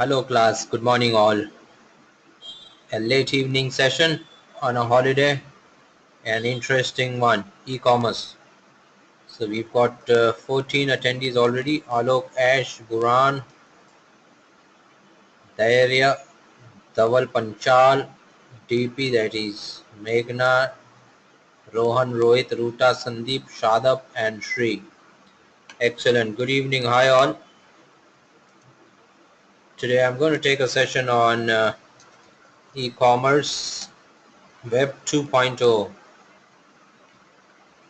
Hello class, good morning all. A late evening session on a holiday, an interesting one, e-commerce. So we've got 14 attendees already. Alok, Ash, Buran, Dhairya, Dhaval Panchal, DP, that is Meghna, Rohan, Rohit, Ruta, Sandeep, Shadab and Shri. Excellent. Good evening. Hi all. Today I'm going to take a session on e-commerce Web 2.0.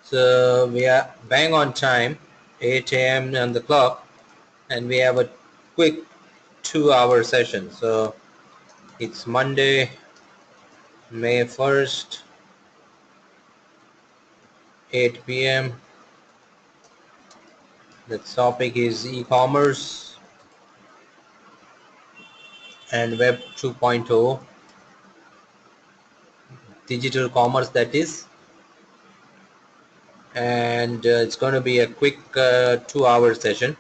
So we are bang on time, 8 a.m. on the clock, and we have a quick 2-hour session. So it's Monday, May 1st, 8 p.m. The topic is e-commerce and Web 2.0, digital commerce that is. And it's going to be a quick 2-hour session.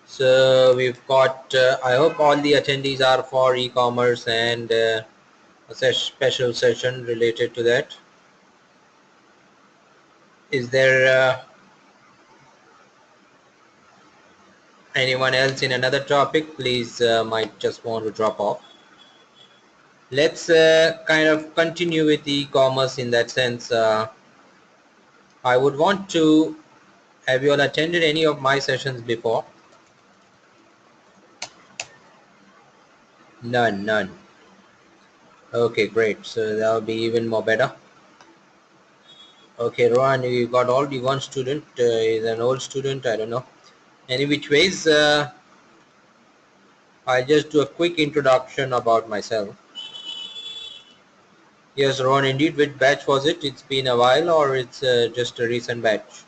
So we've got, I hope all the attendees are for e-commerce and a special session related to that. Is there anyone else in another topic? Please might just want to drop off. Let's kind of continue with e-commerce in that sense. I would want to, have you all attended any of my sessions before? None. Okay, great. So that will be even more better. Okay, Rohan, you got already one student. Is an old student, I don't know. Any which ways, I'll just do a quick introduction about myself. Yes, Rohan, indeed. Which batch was it? It's been a while, or it's just a recent batch?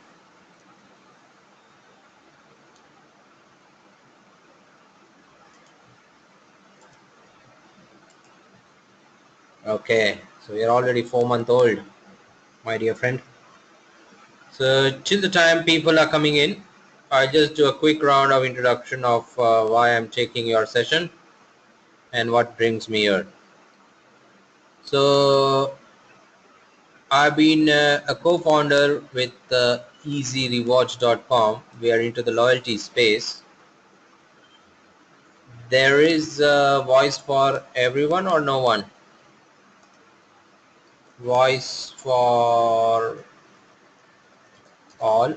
Okay, so you're already 4 months old, my dear friend. So till the time people are coming in, I'll just do a quick round of introduction of why I'm taking your session and what brings me here. So I've been a co-founder with easyrewards.com. We are into the loyalty space. There is a voice for everyone or no one? Voice for all.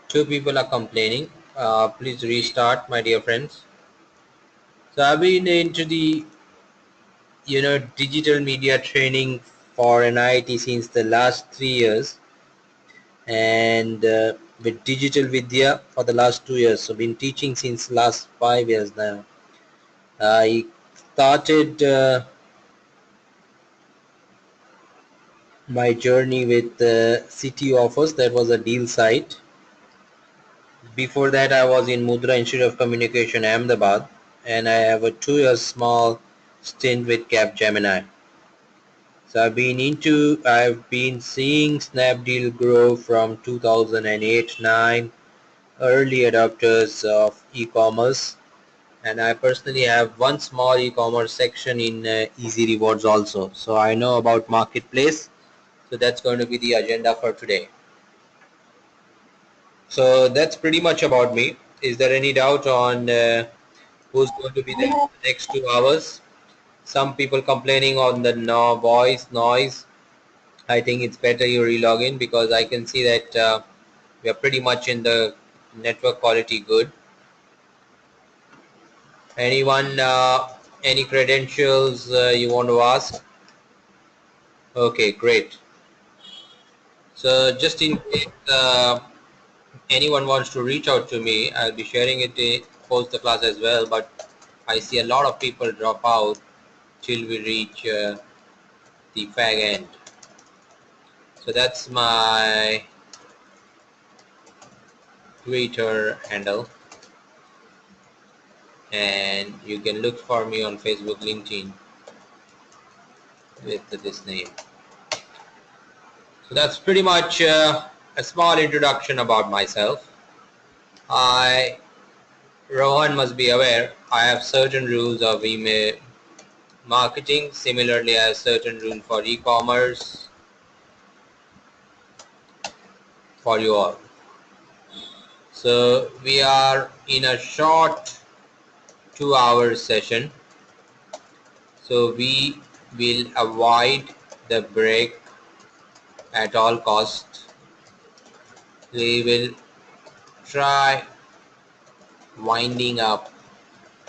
2 people are complaining. Please restart, my dear friends. So I've been into the digital media training for an IIT since the last 3 years, and with digital vidya for the last 2 years. So been teaching since last 5 years now. I started my journey with City Offers. That was a deal site. Before that, I was in Mudra Institute of Communication, Ahmedabad, and I have a 2-year small stint with Capgemini. So I've been seeing Snapdeal grow from 2008-9, early adopters of e-commerce, and I personally have one small e-commerce section in Easy Rewards also. So I know about marketplace. So that's going to be the agenda for today. So that's pretty much about me. Is there any doubt on who's going to be there for the next 2 hours? Some people complaining on the voice noise. I think it's better you relog in because I can see that we are pretty much in the network quality good. Anyone, any credentials you want to ask? Okay, great. So just in case anyone wants to reach out to me, I'll be sharing it post the class as well, but I see a lot of people drop out till we reach the fag end. So that's my Twitter handle, and you can look for me on Facebook, LinkedIn with this name. So that's pretty much a small introduction about myself. I Rohan must be aware I have certain rules of email marketing. Similarly, I have certain rules for e-commerce for you all. So we are in a short 2-hour session. So we will avoid the break at all costs. We will try winding up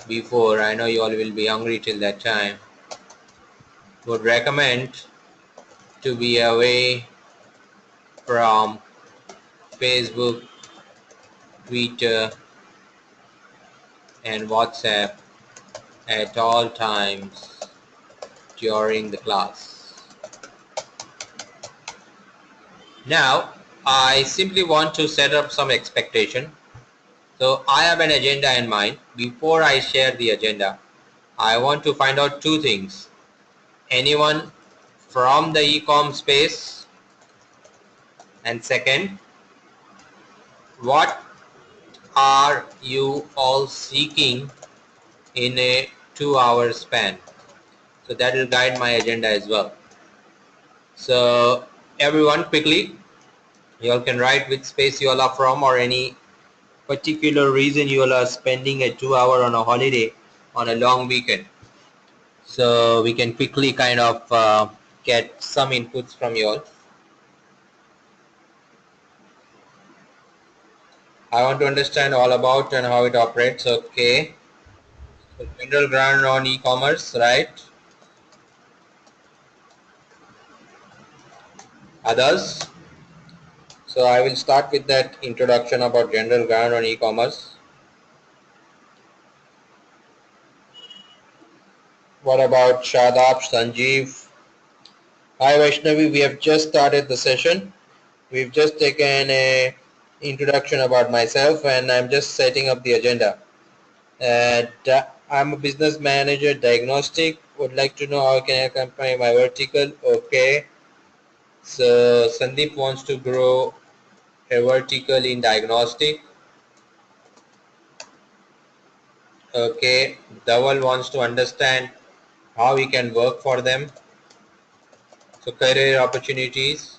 before. I know you all will be hungry till that time. Would recommend to be away from Facebook, Twitter and WhatsApp at all times during the class. Now, I simply want to set up some expectation. So I have an agenda in mind. Before I share the agenda, I want to find out two things. Anyone from the e-com space? And second, what are you all seeking in a 2-hour span? So that will guide my agenda as well. So everyone, quickly, you all can write which space you all are from or any particular reason you all are spending a 2 hour on a holiday on a long weekend. So we can quickly kind of get some inputs from you all. I want to understand all about and how it operates. Okay. So general ground on e-commerce, right? Others? So I will start with that introduction about general ground on e-commerce. What about Shadab, Sanjeev? Hi Vaishnavi, we have just started the session. We've just taken a introduction about myself and I'm just setting up the agenda. I'm a business manager, diagnostic. Would like to know how can I accompany my vertical. Okay. So Sandeep wants to grow a vertical in diagnostic. Okay. Dhaval wants to understand how we can work for them. So career opportunities.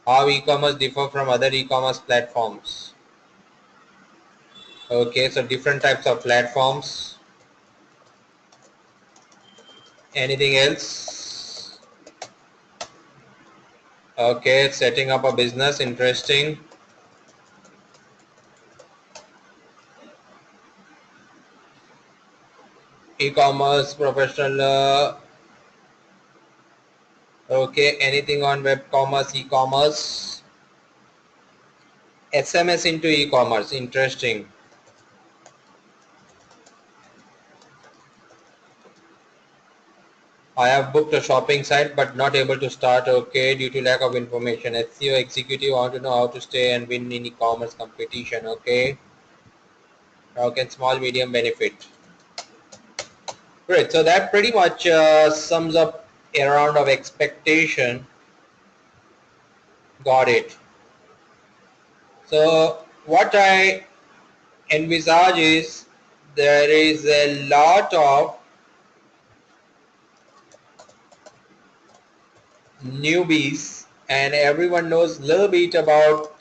How e-commerce differ from other e-commerce platforms. Okay, so different types of platforms. Anything else? Okay, setting up a business, interesting. E-commerce, professional. Okay, anything on web commerce, e-commerce. SMS into e-commerce, interesting. I have booked a shopping site but not able to start, okay, due to lack of information. SEO executive want to know how to stay and win in e-commerce competition, okay. How can small medium benefit? Great, so that pretty much sums up a round of expectation. Got it. So what I envisage is there is a lot of newbies and everyone knows a little bit about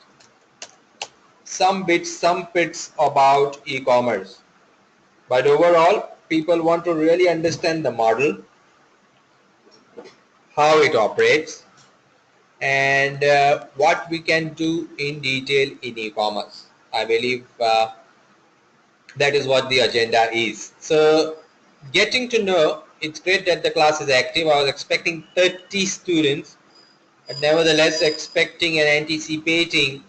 some bits about e-commerce, but overall people want to really understand the model, how it operates, and what we can do in detail in e-commerce. I believe that is what the agenda is. So getting to know, it's great that the class is active. I was expecting 30 students, but nevertheless expecting and anticipating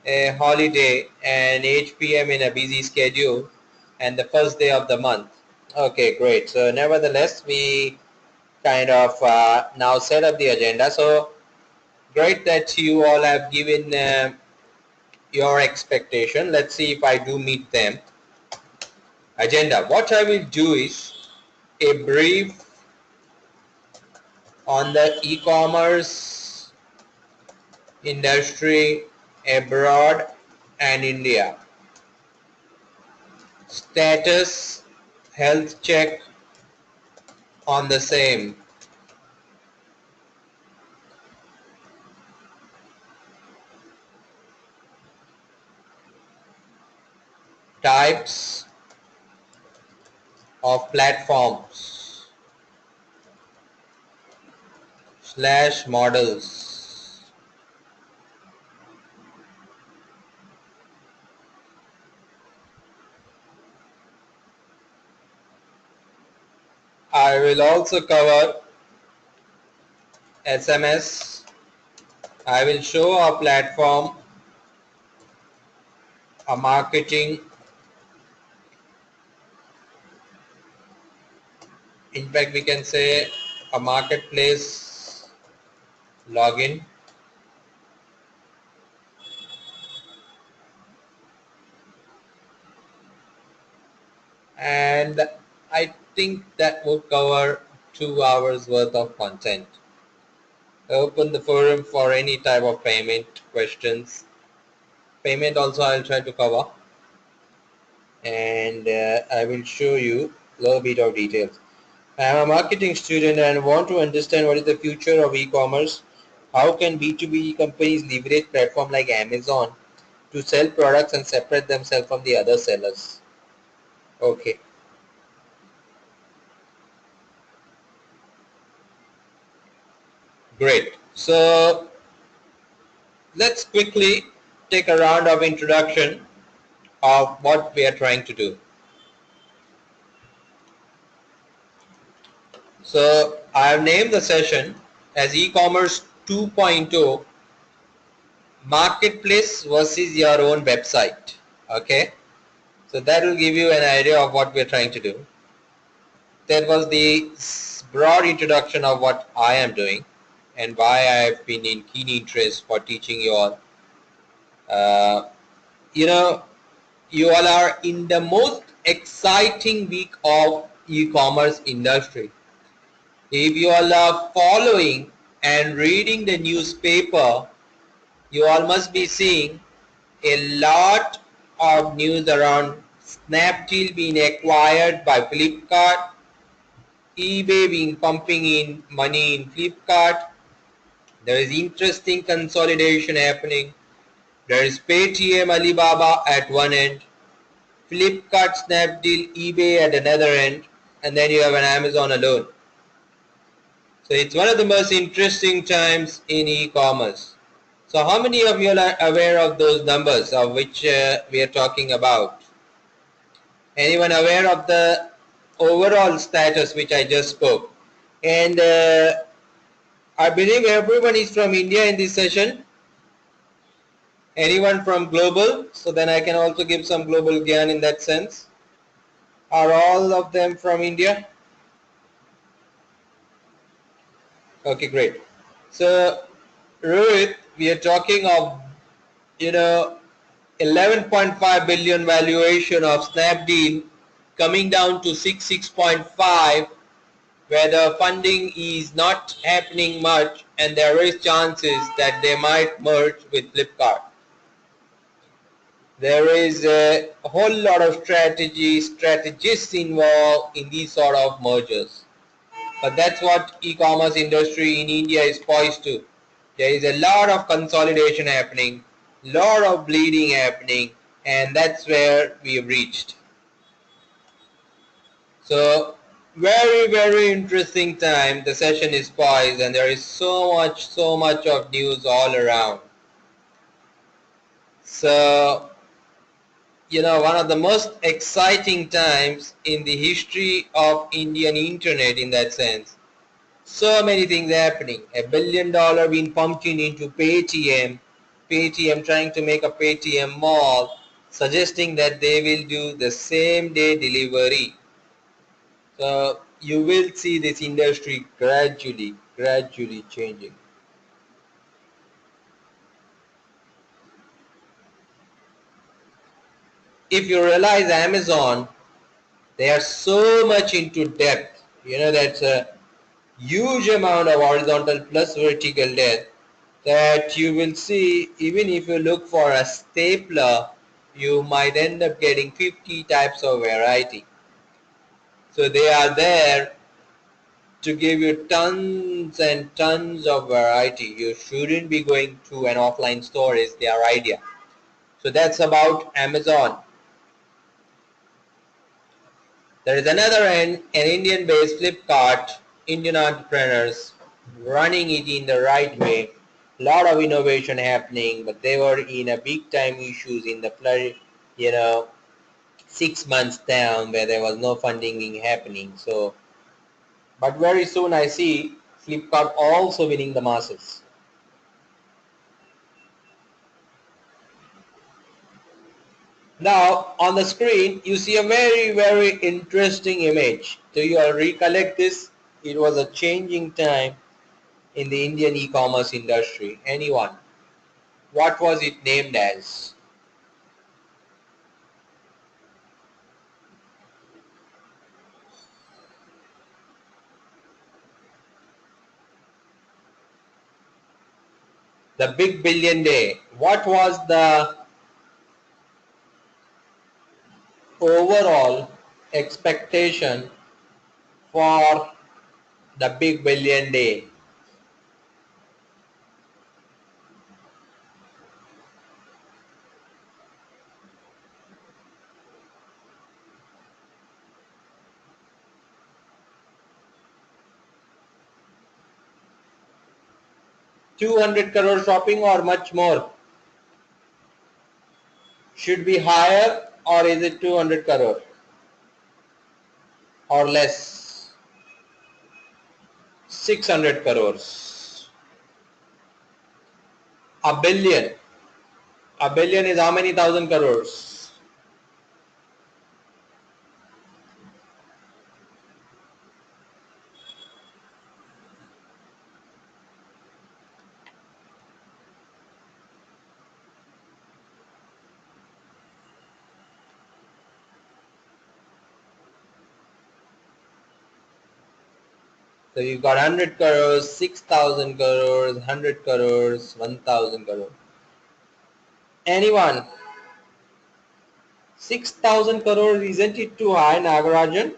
a holiday and 8 p.m. in a busy schedule and the first day of the month. Okay, great. So nevertheless, we kind of now set up the agenda. So great that you all have given your expectation. Let's see if I do meet them. Agenda. What I will do is a brief on the e-commerce industry abroad and India. Status health check on the same. Types of platforms / models. I will also cover SMS. I will show a platform, a marketing, in fact we can say a marketplace login, and I think that will cover 2 hours worth of content. Open the forum for any type of payment questions. Payment also I'll try to cover, and I will show you a little bit of details. I am a marketing student and want to understand what is the future of e-commerce. How can B2B companies leverage platforms like Amazon to sell products and separate themselves from the other sellers? Okay, great. So let's quickly take a round of introduction of what we are trying to do. So I have named the session as e-commerce 2.0 marketplace versus your own website. Okay, so that will give you an idea of what we're trying to do. That was the broad introduction of what I am doing and why I have been in keen interest for teaching you all. Uh, you know, you all are in the most exciting week of e-commerce industry. If you all are following and reading the newspaper, you all must be seeing a lot of news around Snapdeal being acquired by Flipkart, eBay being pumping in money in Flipkart. There is interesting consolidation happening. There is Paytm Alibaba at one end, Flipkart, Snapdeal, eBay at another end, and then you have an Amazon alone. So it's one of the most interesting times in e-commerce. So how many of you are aware of those numbers of which we are talking about? Anyone aware of the overall status which I just spoke? And I believe everyone is from India in this session. Anyone from global? So then I can also give some global gyan in that sense. Are all of them from India? Okay, great. So Rohit, we are talking of 11.5 billion valuation of Snapdeal coming down to 6.5, where the funding is not happening much and there is chances that they might merge with Flipkart. There is a whole lot of strategists involved in these sort of mergers. But that's what e-commerce industry in India is poised to. There is a lot of consolidation happening, lot of bleeding happening, and that's where we have reached. So very, very interesting time. The session is poised and there is so much of news all around. So one of the most exciting times in the history of Indian internet in that sense. So many things happening. $1 billion being pumped into Paytm. Paytm trying to make a Paytm mall, suggesting that they will do the same day delivery. So you will see this industry gradually changing. If you realize Amazon, they are so much into depth. That's a huge amount of horizontal plus vertical depth that you will see. Even if you look for a stapler, you might end up getting 50 types of variety. So they are there to give you tons and tons of variety. You shouldn't be going to an offline store is their idea. So that's about Amazon. There is another end, an Indian-based Flipkart, Indian entrepreneurs running it in the right way. Lot of innovation happening, but they were in a big time issues in the flood, you know, 6 months down where there was no funding happening. So, but very soon I see Flipkart also winning the masses. Now on the screen you see a very interesting image. Do you all recollect this? It was a changing time in the Indian e-commerce industry. Anyone? What was it named as? The Big Billion Day. What was the overall expectation for the Big Billion Day? 200 crore shopping or much more? Should be higher or is it 200 crore or less? 600 crores. A billion. A billion is how many thousand crores? So you got 100 crores, 6,000 crores, 100 crores, 1,000 crores. Anyone? 6,000 crores, isn't it too high, Nagarajan?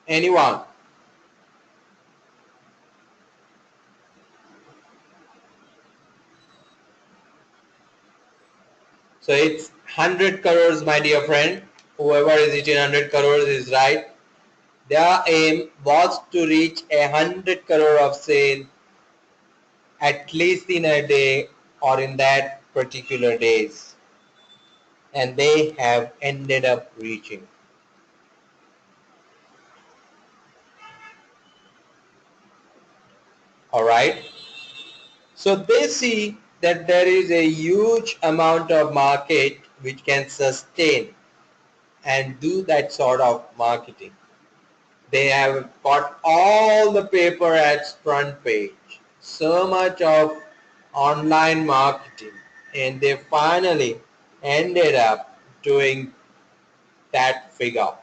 Anyone? So it's 100 crores, my dear friend. Whoever is eating 100 crores is right. Their aim was to reach 100 crore of sale at least in a day or in that particular days. And they have ended up reaching. Alright. So they see that there is a huge amount of market which can sustain and do that sort of marketing. They have got all the paper ads front page, so much of online marketing, and they finally ended up doing that figure.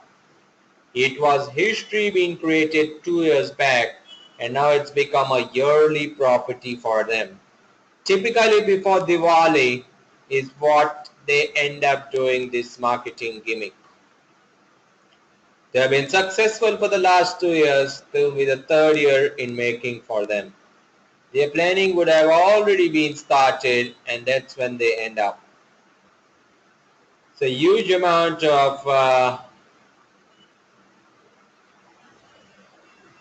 It was history being created 2 years back, and now it's become a yearly property for them. Typically before Diwali is what they end up doing this marketing gimmick. They have been successful for the last 2 years. This will be the third year in making for them. Their planning would have already been started, and that's when they end up. It's a huge amount of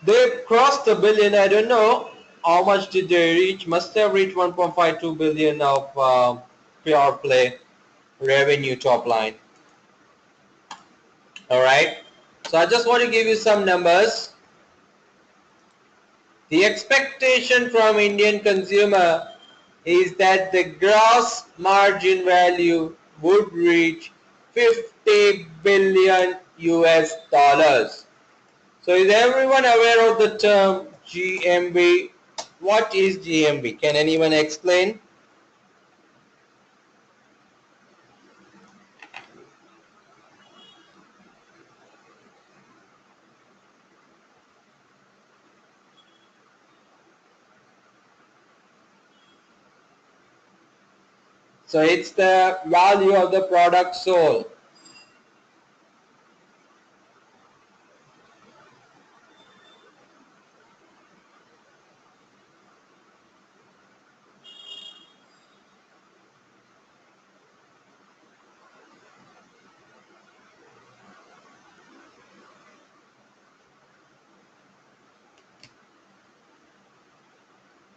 they crossed the billion. I don't know how much did they reach. Must have reached 1.52 billion of pure play revenue top line. All right. So I just want to give you some numbers. The expectation from Indian consumer is that the gross margin value would reach 50 billion US dollars. So is everyone aware of the term GMV? What is GMV? Can anyone explain? So it's the value of the product sold.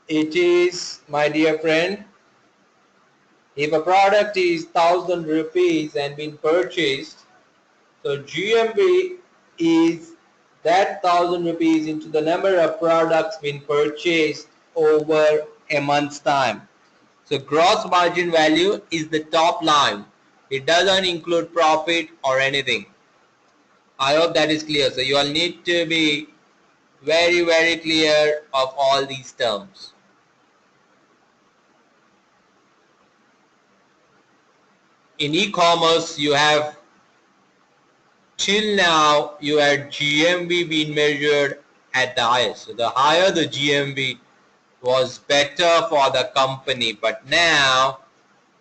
It is, my dear friend, if a product is 1000 rupees and been purchased, so GMV is that 1000 rupees into the number of products been purchased over a month's time. So gross margin value is the top line. It doesn't include profit or anything. I hope that is clear. So you all need to be very clear of all these terms. In e-commerce, you have till now your GMV being measured at the highest. So the higher the GMV was better for the company, but now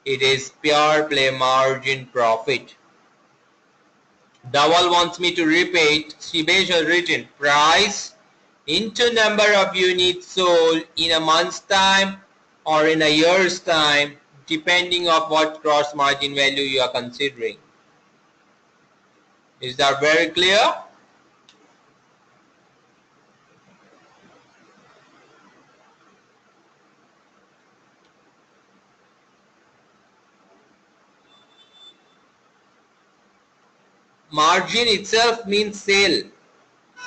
it is pure play margin profit. Dawal wants me to repeat. Shibesh has written price into number of units sold in a month's time or in a year's time, depending on what gross margin value you are considering. Is that very clear? Margin itself means sale.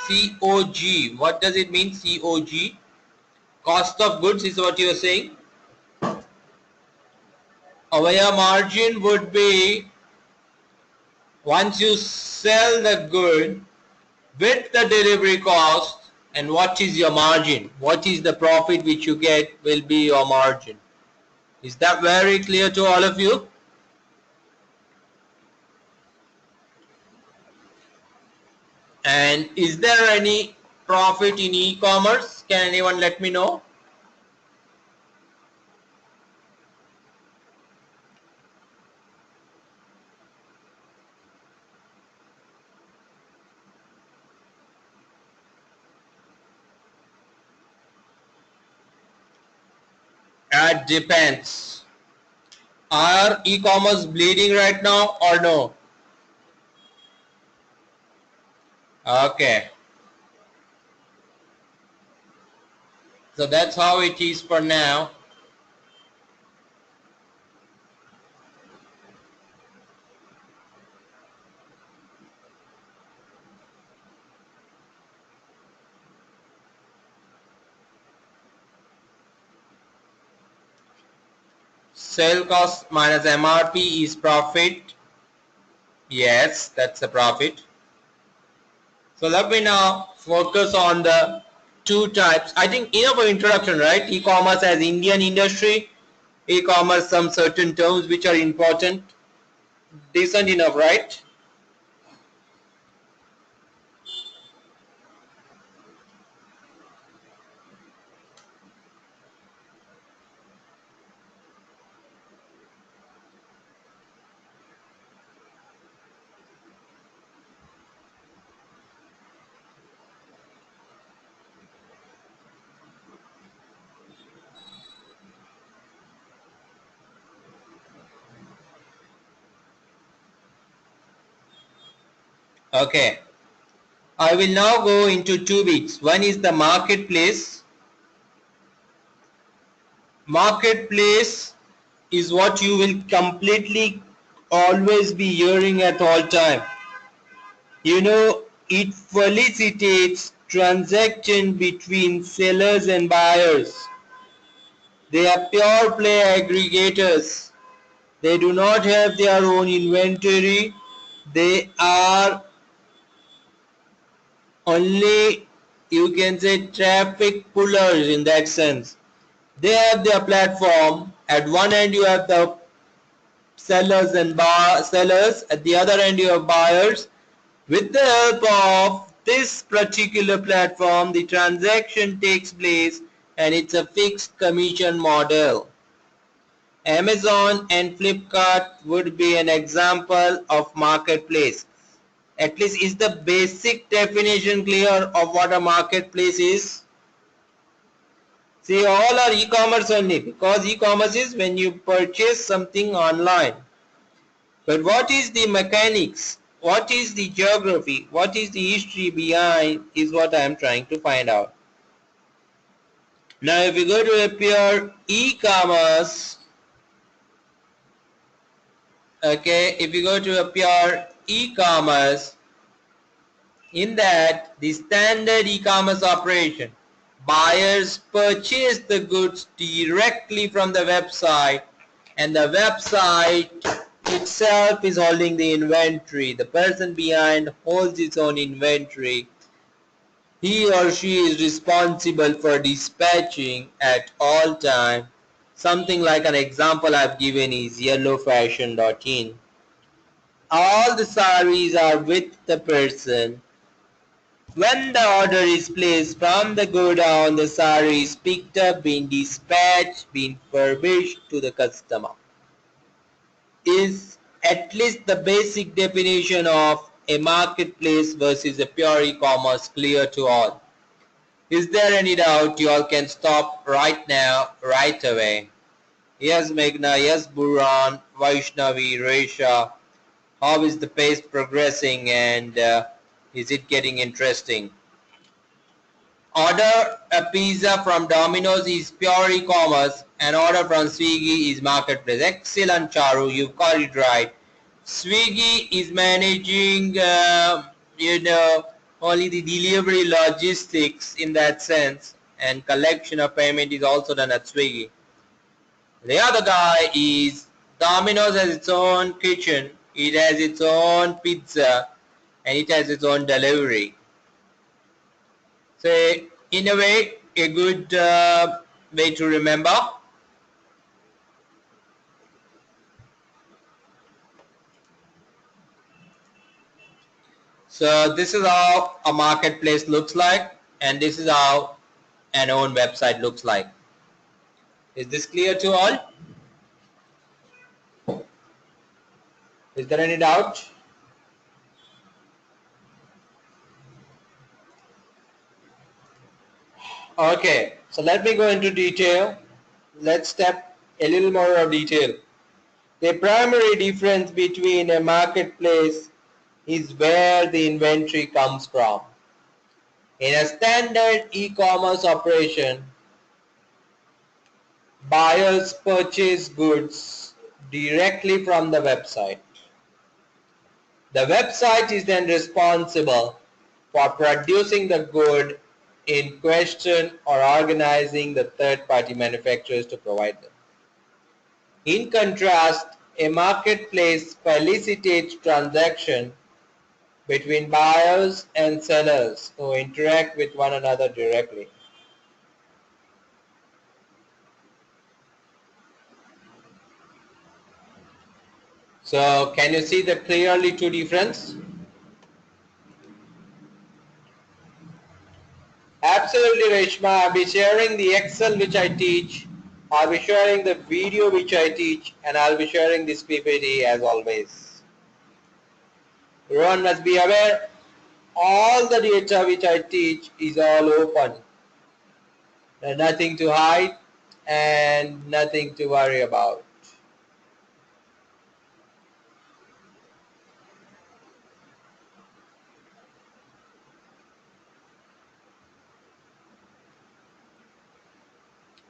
COG. What does it mean? COG. Cost of goods is what you are saying. Our margin would be once you sell the good with the delivery cost, and what is your margin? What is the profit which you get will be your margin. Is that very clear to all of you? And is there any profit in e-commerce? Can anyone let me know? It depends. Are e-commerce bleeding right now or no? Okay. So that's how it is for now. Sale cost minus MRP is profit. Yes, that's the profit. So let me now focus on the two types. I think enough of introduction, right? E-commerce as Indian industry, e-commerce some certain terms which are important. Decent enough, right? Okay. I will now go into two bits. One is the marketplace. Marketplace is what you will completely always be hearing at all time. You know, it facilitates transaction between sellers and buyers. They are pure play aggregators. They do not have their own inventory. They are only you can say traffic pullers in that sense. They have their platform. At one end you have the sellers and sellers. At the other end you have buyers. With the help of this particular platform, the transaction takes place and it's a fixed commission model. Amazon and Flipkart would be an example of marketplace. At least is the basic definition clear of what a marketplace is? See, all are e-commerce only, because e-commerce is when you purchase something online. But what is the mechanics? What is the geography? What is the history behind is what I am trying to find out. Now if you go to a pure e-commerce, okay, if you go to a pure e-commerce, in that the standard e-commerce operation, buyers purchase the goods directly from the website, and the website itself is holding the inventory. The person behind holds its own inventory. He or she is responsible for dispatching at all time. Something like an example I've given is yellowfashion.in. All the saris are with the person. When the order is placed from the godown, the sari is picked up, being dispatched, being furnished to the customer. Is at least the basic definition of a marketplace versus a pure e-commerce clear to all? Is there any doubt? You all can stop right now, right away. Yes, Meghna, yes, Buran, Vaishnavi, Resha. How is the pace progressing, and is it getting interesting? Order a pizza from Domino's is pure e-commerce, and order from Swiggy is marketplace. Excellent, Charu, you've got it right. Swiggy is managing, only the delivery logistics in that sense, and collection of payment is also done at Swiggy. The other guy is Domino's has its own kitchen, it has its own pizza, and it has its own delivery. So in a way, a good way to remember. So this is how a marketplace looks like, and this is how an own website looks like. Is this clear to all? Is there any doubt? Okay, so let me go into detail. Let's step a little more of detail. The primary difference between a marketplace is where the inventory comes from. In a standard e-commerce operation, buyers purchase goods directly from the website. The website is then responsible for producing the good in question or organizing the third-party manufacturers to provide them. In contrast, a marketplace facilitates transaction between buyers and sellers who interact with one another directly. So can you see the clearly two difference? Absolutely, Reshma. I'll be sharing the Excel which I teach. I'll be sharing the video which I teach, and I'll be sharing this PPT as always. Everyone must be aware, all the data which I teach is all open. There's nothing to hide and nothing to worry about.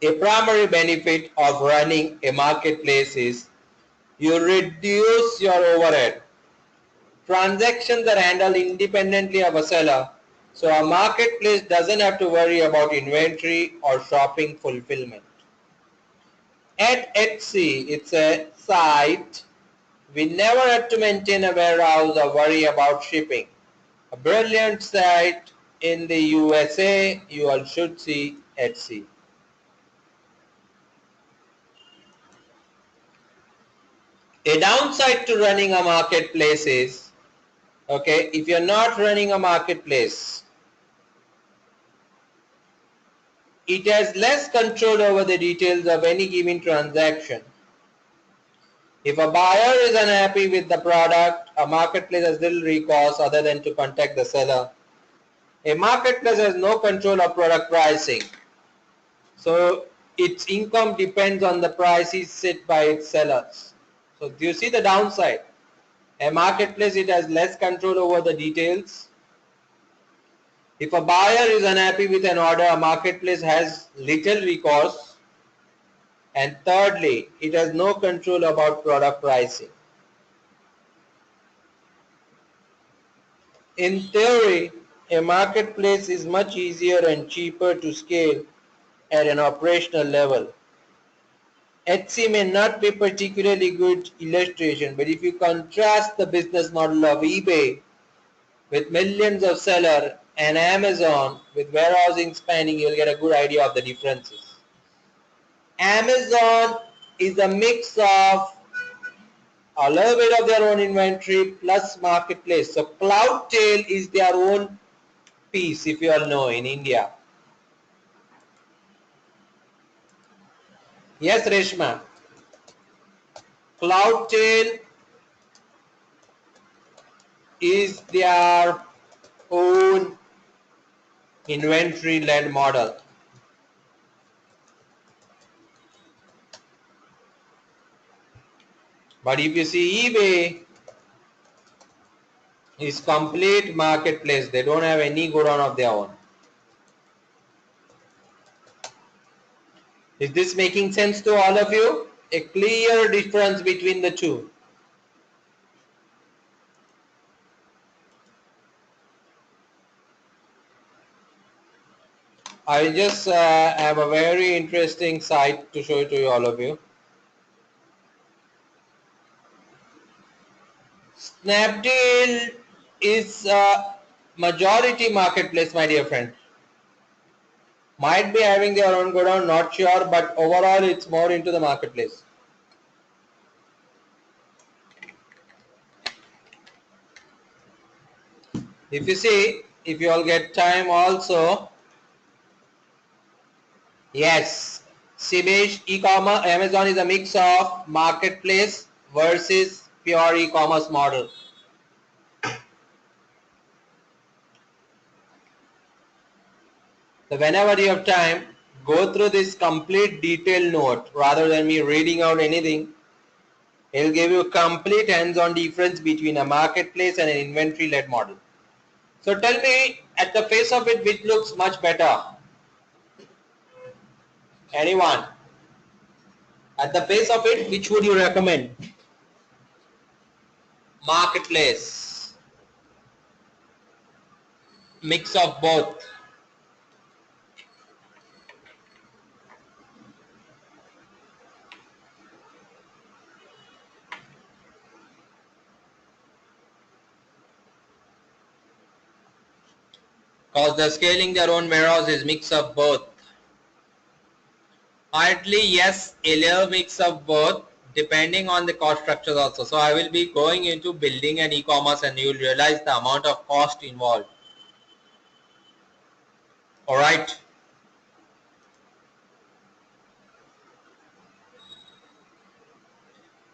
A primary benefit of running a marketplace is you reduce your overhead. Transactions are handled independently of a seller, so a marketplace doesn't have to worry about inventory or shopping fulfillment. At Etsy, it's a site. We never had to maintain a warehouse or worry about shipping. A brilliant site, in the USA, you all should see Etsy. A downside to running a marketplace is, okay, if you're not running a marketplace, it has less control over the details of any given transaction. If a buyer is unhappy with the product, a marketplace has little recourse other than to contact the seller. A marketplace has no control of product pricing, so its income depends on the prices set by its sellers. So do you see the downside? A marketplace, it has less control over the details. If a buyer is unhappy with an order, a marketplace has little recourse. And thirdly, it has no control about product pricing. In theory, a marketplace is much easier and cheaper to scale at an operational level. Etsy may not be a particularly good illustration, but if you contrast the business model of eBay with millions of sellers and Amazon with warehousing spanning, you'll get a good idea of the differences. Amazon is a mix of a little bit of their own inventory plus marketplace. So Cloudtail is their own piece, if you all know, in India. Yes, Reshma. Cloudtail is their own inventory-led model. But if you see eBay is complete marketplace. They don't have any godown of their own. Is this making sense to all of you? A clear difference between the two. I just have a very interesting site to show to all of you. Snapdeal is a majority marketplace, my dear friend. Might be having their own godown, not sure, but overall it's more into the marketplace. If you see, if you all get time also, yes, Sibesh e-commerce, Amazon is a mix of marketplace versus pure e-commerce model. So whenever you have time, go through this complete detailed note rather than me reading out anything. It will give you a complete hands-on difference between a marketplace and an inventory-led model. So tell me, at the face of it, which looks much better? Anyone? At the face of it, which would you recommend? Marketplace. Mix of both. Because the scaling their own warehouse is mix of both. Hardly yes, a little mix of both depending on the cost structures also. So I will be going into building an e-commerce and you will realize the amount of cost involved. Alright.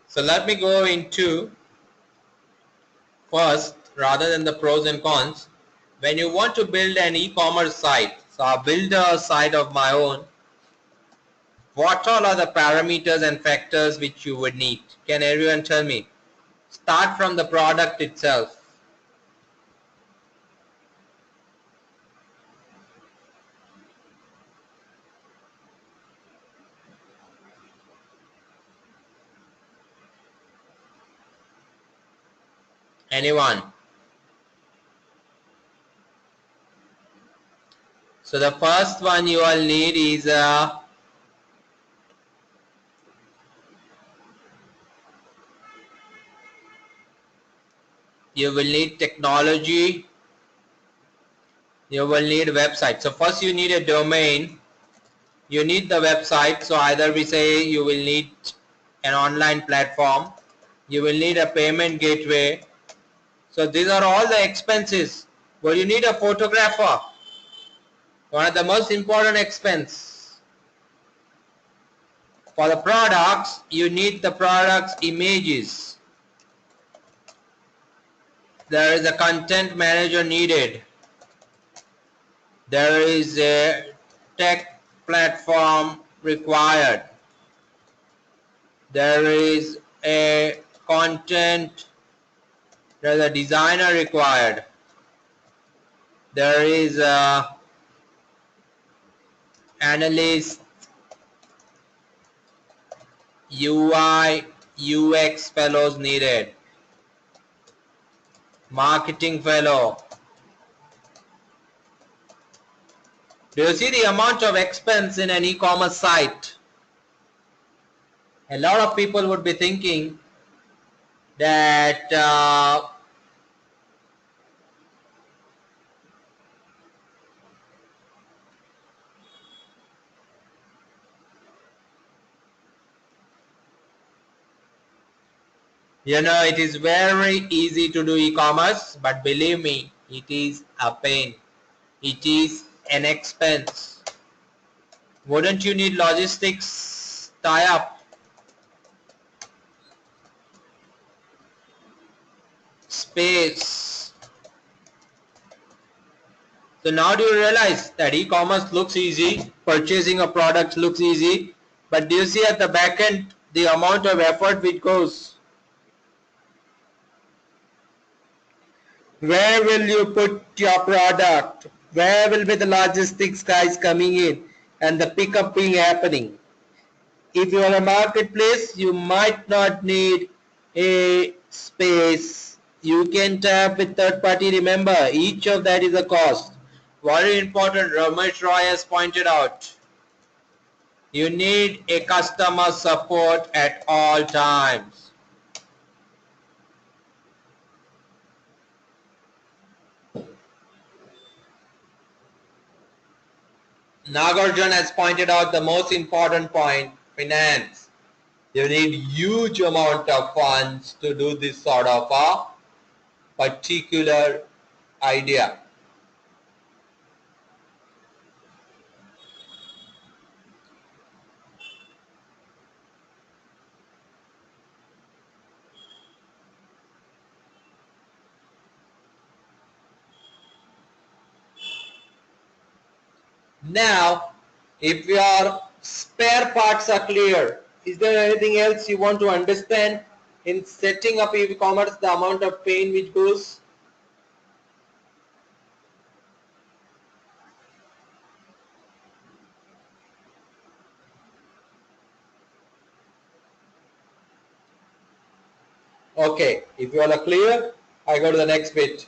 So let me go into first, rather than the pros and cons, when you want to build an e-commerce site, so I'll build a site of my own, what all are the parameters and factors which you would need? Can everyone tell me? Start from the product itself. Anyone? So the first one you all need is you will need technology, You will need a website. So first you need a domain. You need the website. So either we say you will need an online platform. You will need a payment gateway. So these are all the expenses. But you need a photographer. One of the most important expense. For the products, you need the products images. There is a content manager needed. There is a tech platform required. There is a content, there is a designer required. There is a analyst, UI, UX fellows needed. Marketing fellow. Do you see the amount of expense in an e-commerce site? A lot of people would be thinking that it is very easy to do e-commerce, but believe me, it is a pain. It is an expense. Wouldn't you need logistics tie-up, space? So now do you realize that e-commerce looks easy, purchasing a product looks easy, but do you see at the back end the amount of effort which goes? Where will you put your product? Where will be the logistics guys coming in and the pickup being happening? If you are a marketplace, you might not need a space. You can tap with third party. Remember, each of that is a cost. Very important, Ramesh Roy has pointed out. You need a customer support at all times. Nagarjun has pointed out the most important point, finance. You need huge amount of funds to do this sort of a particular idea. Now, if your spare parts are clear, is there anything else you want to understand in setting up e-commerce, the amount of pain which goes? Okay, if you all are clear, I go to the next bit.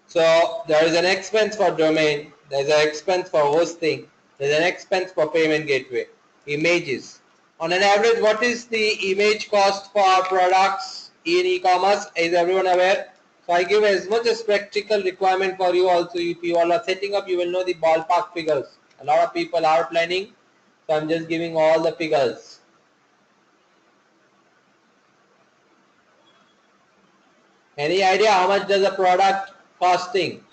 So there is an expense for domain, there is an expense for hosting, there is an expense for payment gateway, images. On an average, what is the image cost for products in e-commerce? Is everyone aware? So I give as much as practical requirement for you also. If you all are setting up, you will know the ballpark figures. A lot of people are planning, so I'm just giving all the figures. Any idea how much does a product costing?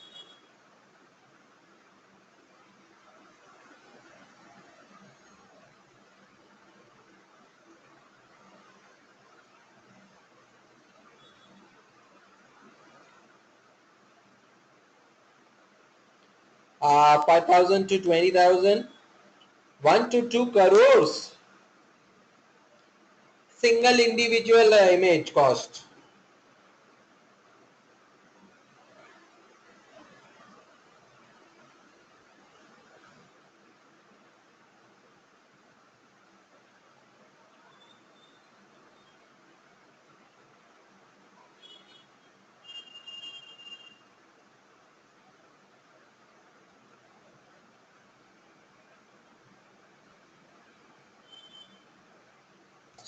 5,000 to 20,000, 1 to 2 crores. Single individual image cost.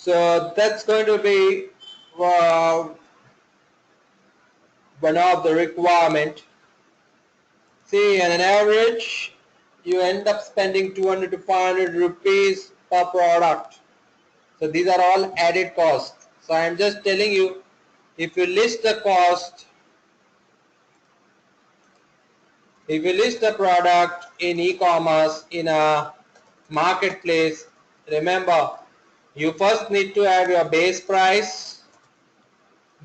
So that's going to be uh, one of the requirement. See, on an average, you end up spending 200 to 500 rupees per product. So these are all added costs. So I am just telling you, if you list the cost, if you list the product in e-commerce in a marketplace, remember you first need to have your base price,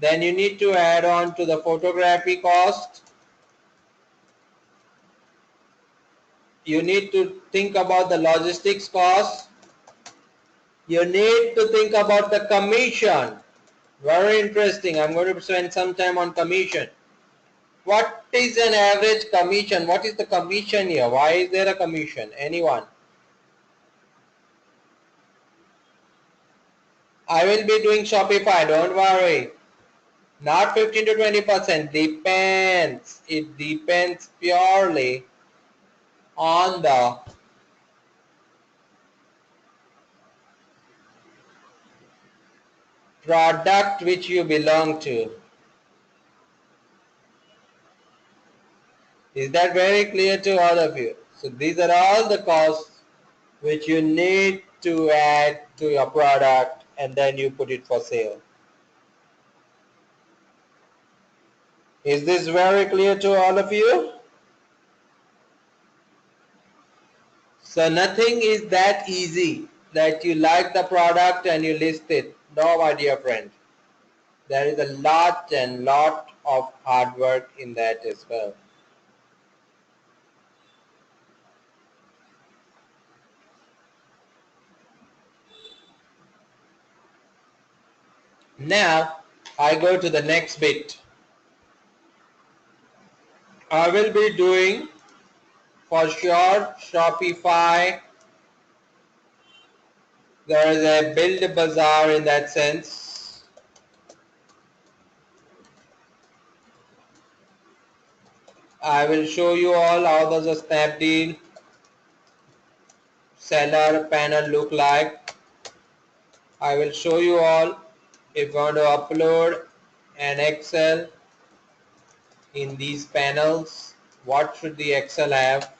then you need to add on to the photography cost, you need to think about the logistics cost, you need to think about the commission. Very interesting. I'm going to spend some time on commission. What is an average commission? What is the commission here? Why is there a commission? Anyone? I will be doing Shopify, don't worry. Not 15 to 20%. Depends. It depends purely on the product which you belong to. Is that very clear to all of you? So these are all the costs which you need to add to your product and then you put it for sale. Is this very clear to all of you? So nothing is that easy that you like the product and you list it. No, my dear friend. There is a lot and lot of hard work in that as well. Now I go to the next bit. I will be doing for sure Shopify. There is a build bazaar in that sense. I will show you all how does a Snapdeal seller panel look like. I will show you all if you want to upload an Excel in these panels, what should the Excel have.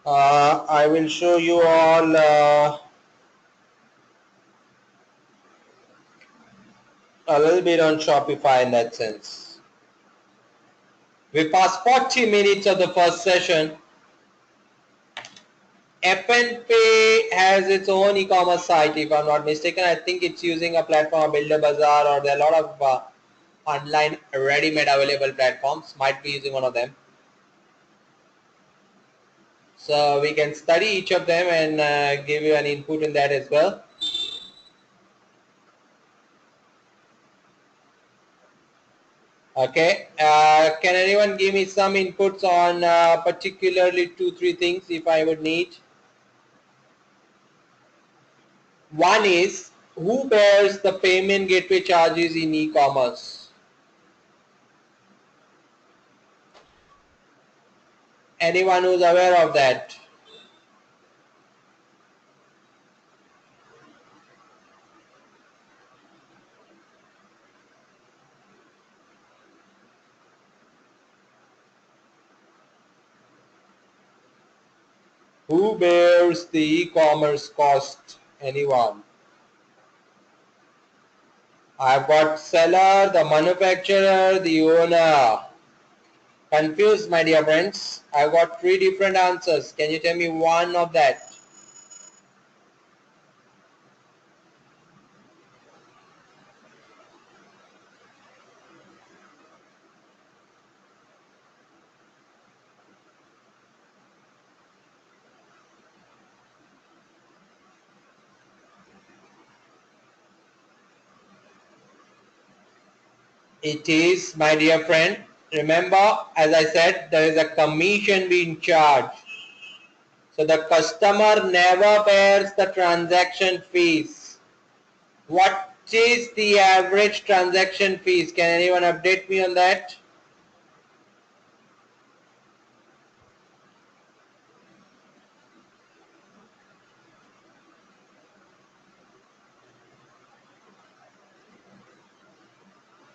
I will show you all a little bit on Shopify in that sense. We passed 40 minutes of the first session. App and Pay has its own e-commerce site, if I'm not mistaken. I think it's using a platform, Builder Bazaar, or there are a lot of online ready-made available platforms. Might be using one of them. So we can study each of them and give you an input in that as well. Okay, can anyone give me some inputs on particularly 2-3 things if I would need? One is, who bears the payment gateway charges in e-commerce? Anyone who's aware of that? Who bears the e-commerce cost? Anyone? I've got seller, the manufacturer, the owner. Confused, my dear friends. I've got 3 different answers. Can you tell me one of that? It is, my dear friend. Remember, as I said, there is a commission being charged. So the customer never bears the transaction fees. What is the average transaction fees? Can anyone update me on that?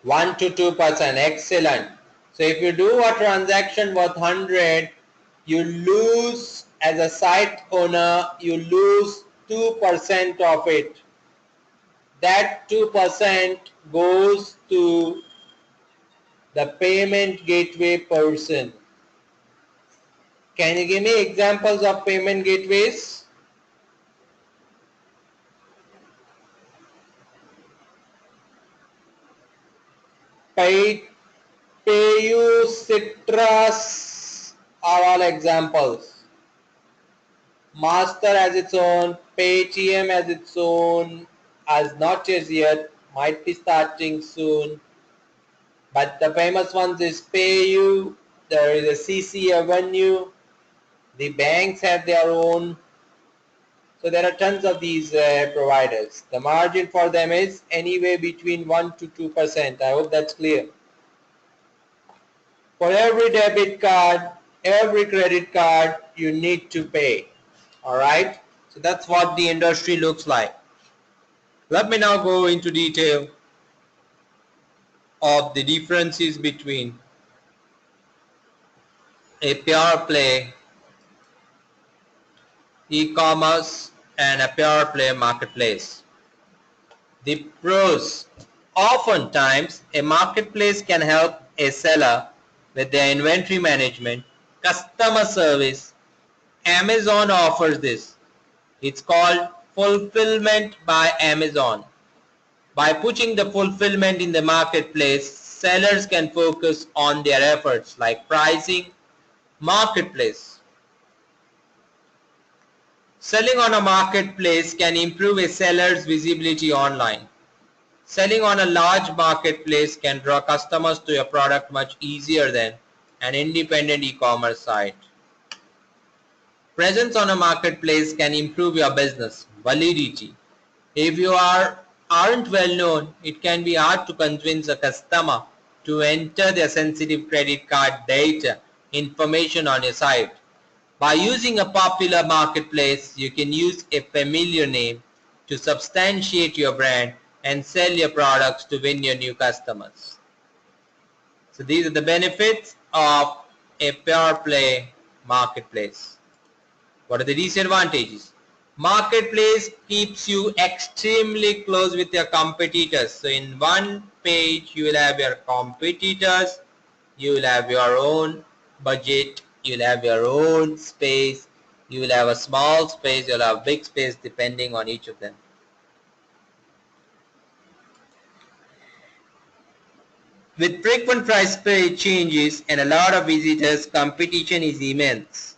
1 to 2%. Excellent. So if you do a transaction worth 100, you lose, as a site owner, you lose 2% of it. That 2% goes to the payment gateway person. Can you give me examples of payment gateways? Pay, PayU, Citrus are all examples. Master has its own, Paytm has its own, as not as yet, might be starting soon. But the famous ones is PayU, there is a CC Avenue, the banks have their own. So there are tons of these providers. The margin for them is anywhere between 1 to 2%. I hope that's clear. For every debit card, every credit card, you need to pay. Alright? So that's what the industry looks like. Let me now go into detail of the differences between a pure play e-commerce and a pure play marketplace. The pros. Oftentimes, a marketplace can help a seller with their inventory management, customer service. Amazon offers this. It's called Fulfillment by Amazon. By putting the fulfillment in the marketplace, sellers can focus on their efforts like pricing, marketplace. Selling on a marketplace can improve a seller's visibility online. Selling on a large marketplace can draw customers to your product much easier than an independent e-commerce site. Presence on a marketplace can improve your business validity. If you aren't well known, it can be hard to convince a customer to enter their sensitive credit card data information on your site. By using a popular marketplace, you can use a familiar name to substantiate your brand and sell your products to win your new customers. So these are the benefits of a pure play marketplace. What are the disadvantages? Marketplace keeps you extremely close with your competitors. So in one page you will have your competitors, you will have your own budget, you will have your own space, you will have a small space, you will have big space depending on each of them. With frequent price changes and a lot of visitors, competition is immense.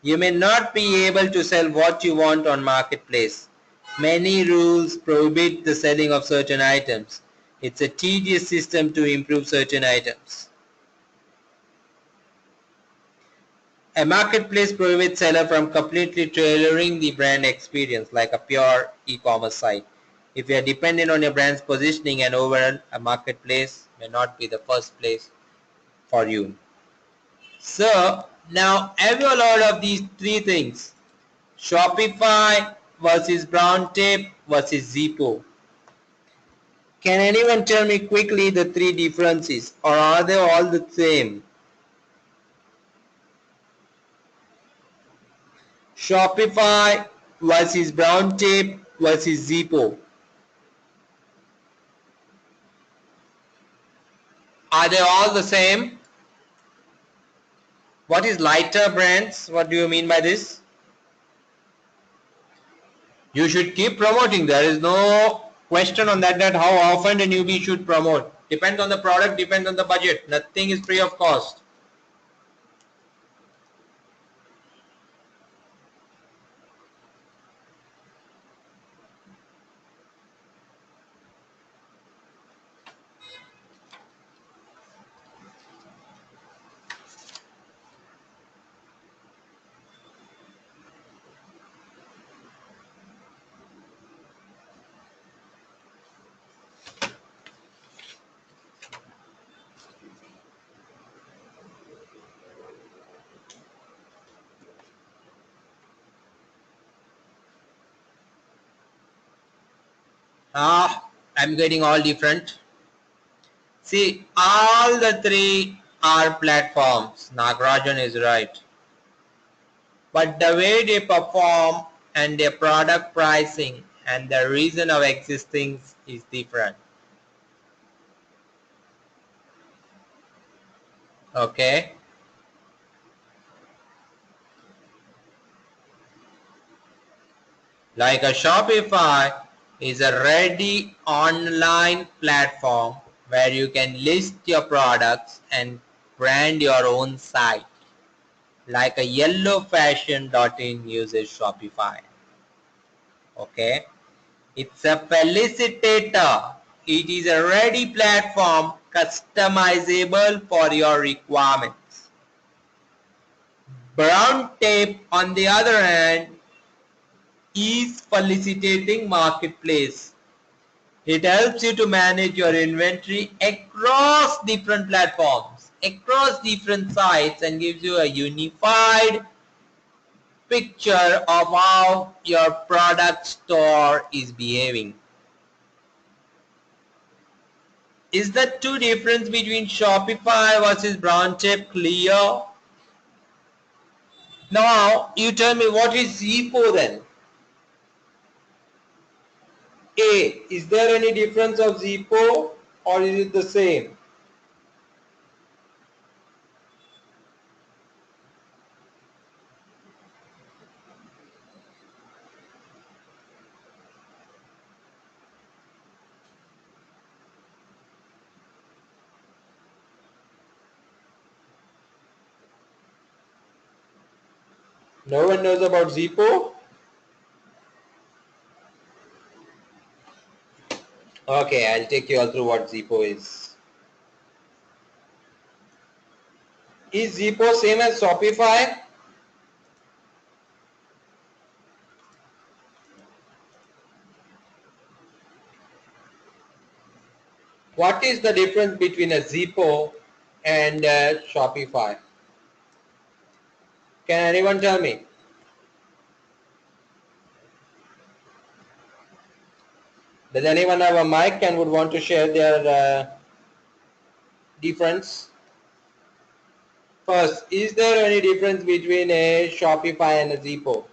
You may not be able to sell what you want on marketplace. Many rules prohibit the selling of certain items. It's a tedious system to improve certain items. A marketplace prohibits seller from completely tailoring the brand experience like a pure e-commerce site. If you are dependent on your brand's positioning and overall, a marketplace may not be the first place for you. So now have you heard of these three things? Shopify versus Browntip versus Zippo. Can anyone tell me quickly the three differences, or are they all the same? Shopify versus Browntip versus Zippo. Are they all the same? What is lighter brands? What do you mean by this? You should keep promoting. There is no question on that how often a newbie should promote. Depends on the product, depends on the budget. Nothing is free of cost. I'm getting all different. See, all the three are platforms. Nagarajan is right. But the way they perform and their product pricing and the reason of existing is different. Okay? Like a Shopify is a ready online platform where you can list your products and brand your own site. Like a yellowfashion.in uses Shopify. Okay? It's a felicitator. It is a ready platform customizable for your requirements. Brown Tape, on the other hand, is felicitating marketplace. It helps you to manage your inventory across different platforms, across different sites, and gives you a unified picture of how your product store is behaving. Is the two difference between Shopify versus BrownTape clear? Now you tell me, what is Zepo then? A, is there any difference of Zepo or is it the same? No one knows about Zepo? Okay, I'll take you all through what Zepo is. Is Zepo same as Shopify? What is the difference between a Zepo and Shopify? Can anyone tell me? Does anyone have a mic and would want to share their difference? First, is there any difference between a Shopify and a Zepo?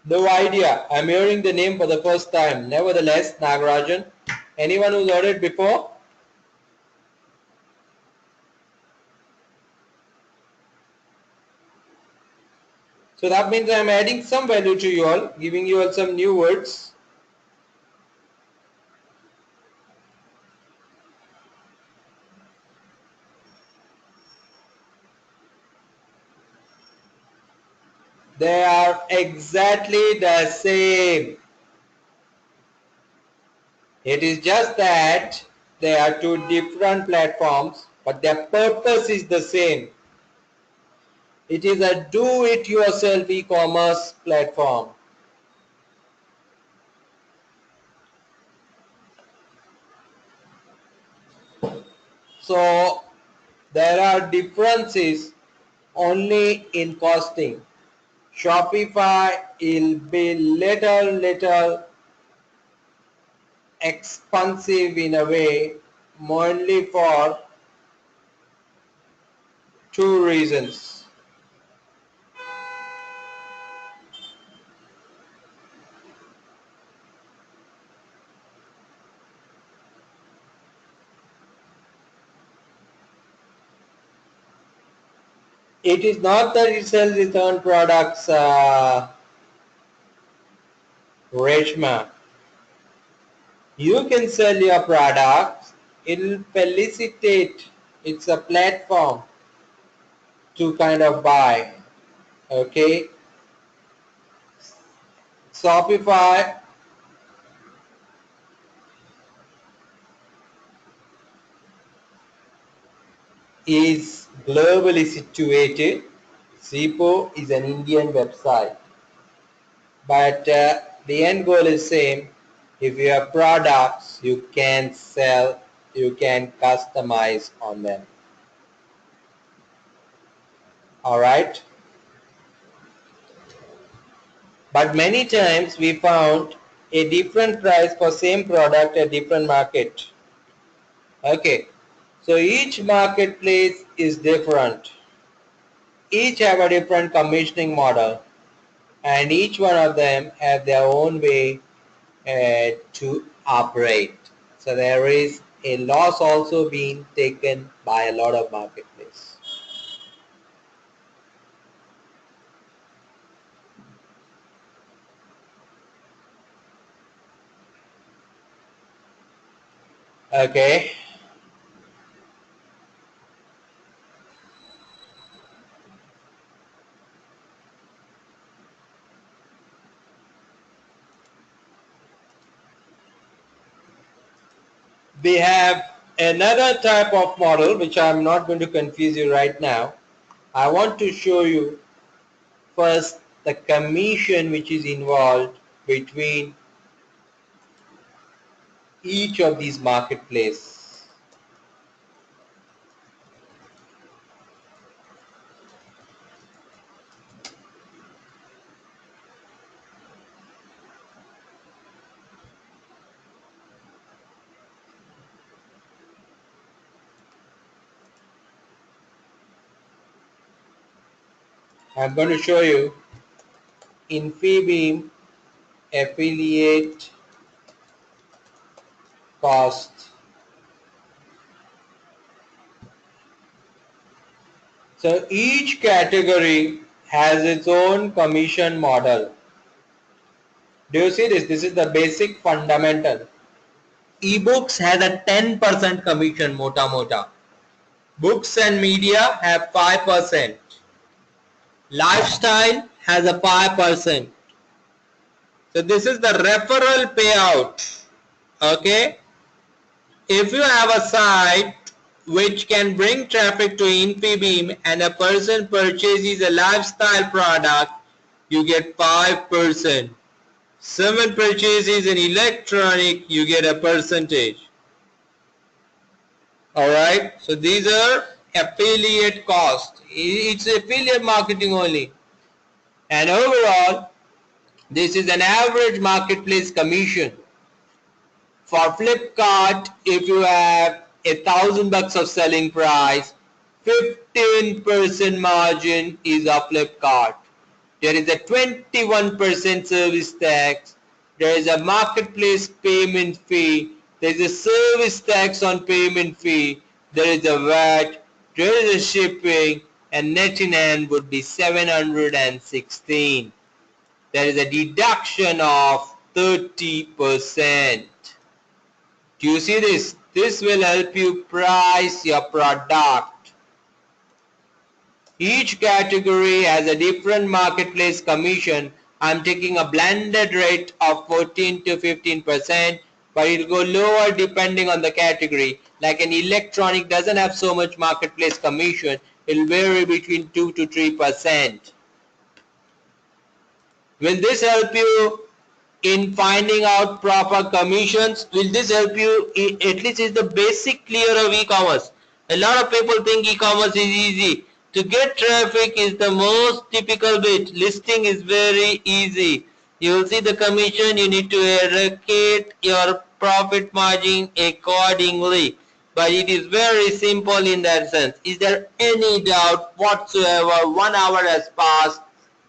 No idea. I'm hearing the name for the first time. Nevertheless, Nagarajan, anyone who's heard it before? So that means I'm adding some value to you all, giving you all some new words. They are exactly the same. It is just that they are two different platforms, but their purpose is the same. It is a do-it-yourself e-commerce platform. So there are differences only in costing. Shopify will be little expensive in a way, mainly for two reasons. It is not that it sells return products, Reshma. You can sell your products. It will felicitate. It's a platform to kind of buy. Okay. Shopify is globally situated. Zepo is an Indian website. But the end goal is same. If you have products, you can sell you can customize on them. Alright. But many times we found a different price for same product at different market. Okay. So each marketplace is different. Each have a different commissioning model, and each one of them have their own way to operate. So there is a loss also being taken by a lot of marketplace. Okay. We have another type of model which I'm not going to confuse you right now. I want to show you first the commission which is involved between each of these marketplaces. I'm going to show you Infibeam affiliate cost. So each category has its own commission model. Do you see this? This is the basic fundamental. Ebooks has a 10% commission mota mota. Books and media have 5%. Lifestyle has a 5%. So this is the referral payout. Okay. If you have a site which can bring traffic to Infibeam and a person purchases a lifestyle product, you get 5%. Someone purchases an electronic, you get a percentage. Alright, so these are affiliate costs. It's affiliate marketing only. And overall, this is an average marketplace commission. For Flipkart, if you have $1,000 of selling price, 15% margin is a Flipkart. There is a 21% service tax. There is a marketplace payment fee. There is a service tax on payment fee. There is a VAT. There is a shipping, and net in hand would be 716. There is a deduction of 30%. Do you see this? This will help you price your product. Each category has a different marketplace commission. I'm taking a blended rate of 14 to 15%, but it will go lower depending on the category. Like an electronic doesn't have so much marketplace commission. It will vary between 2 to 3%. Will this help you in finding out proper commissions? Will this help you at least is the basic clear of e-commerce? A lot of people think e-commerce is easy. To get traffic is the most typical bit. Listing is very easy. You will see the commission. You need to allocate your profit margin accordingly. But it is very simple in that sense. Is there any doubt whatsoever? 1 hour has passed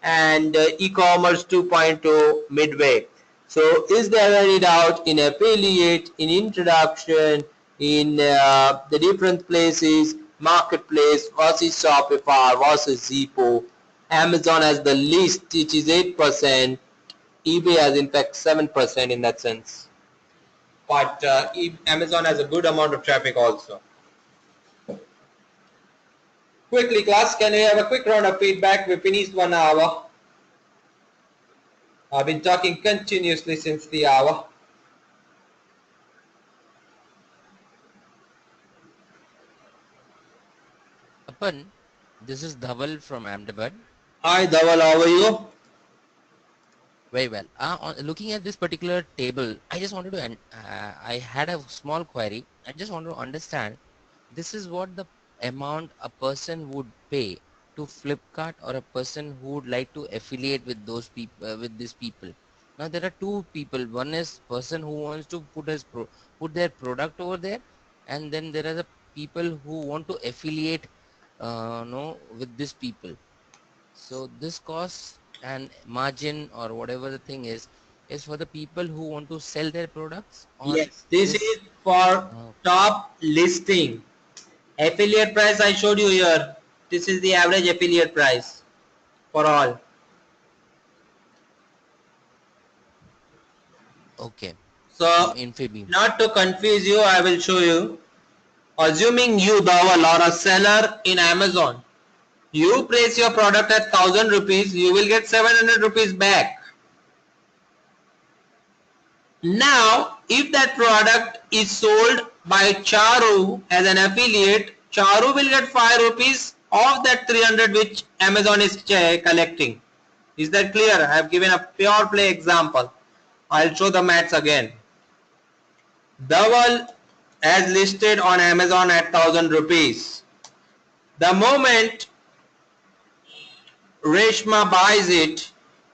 and e-commerce 2.0 midway. So is there any doubt in affiliate, in introduction, in the different places, marketplace versus Shopify versus Zippo? Amazon has the least, which is 8%. eBay has in fact 7% in that sense. But Amazon has a good amount of traffic also. Quickly class, can we have a quick round of feedback? We finished 1 hour. I've been talking continuously since the hour. Apan, this is Dhaval from Ahmedabad. Hi Dhaval, how are you? Very well. Looking at this particular table, I just wanted to, I had a small query. I just want to understand, this is what the amount a person would pay to Flipkart, or a person who would like to affiliate with those people, with these people. Now there are two people. One is person who wants to put their product over there, and then there are the people who want to affiliate, no, with these people. So this cost and margin or whatever the thing is for the people who want to sell their products, or Yes, this this. is for uh, top listing. Affiliate price I showed you here. This is the average affiliate price for all. okay. So, Infibeam. not to confuse you, I will show you. Assuming you, Dawal, or a seller in Amazon, you place your product at 1000 rupees, you will get 700 rupees back. Now, if that product is sold by Charu as an affiliate, Charu will get 5 rupees of that 300 which Amazon is collecting. Is that clear? I have given a pure play example. I'll show the maths again. Dawal as listed on Amazon at 1000 rupees. The moment Reshma buys it,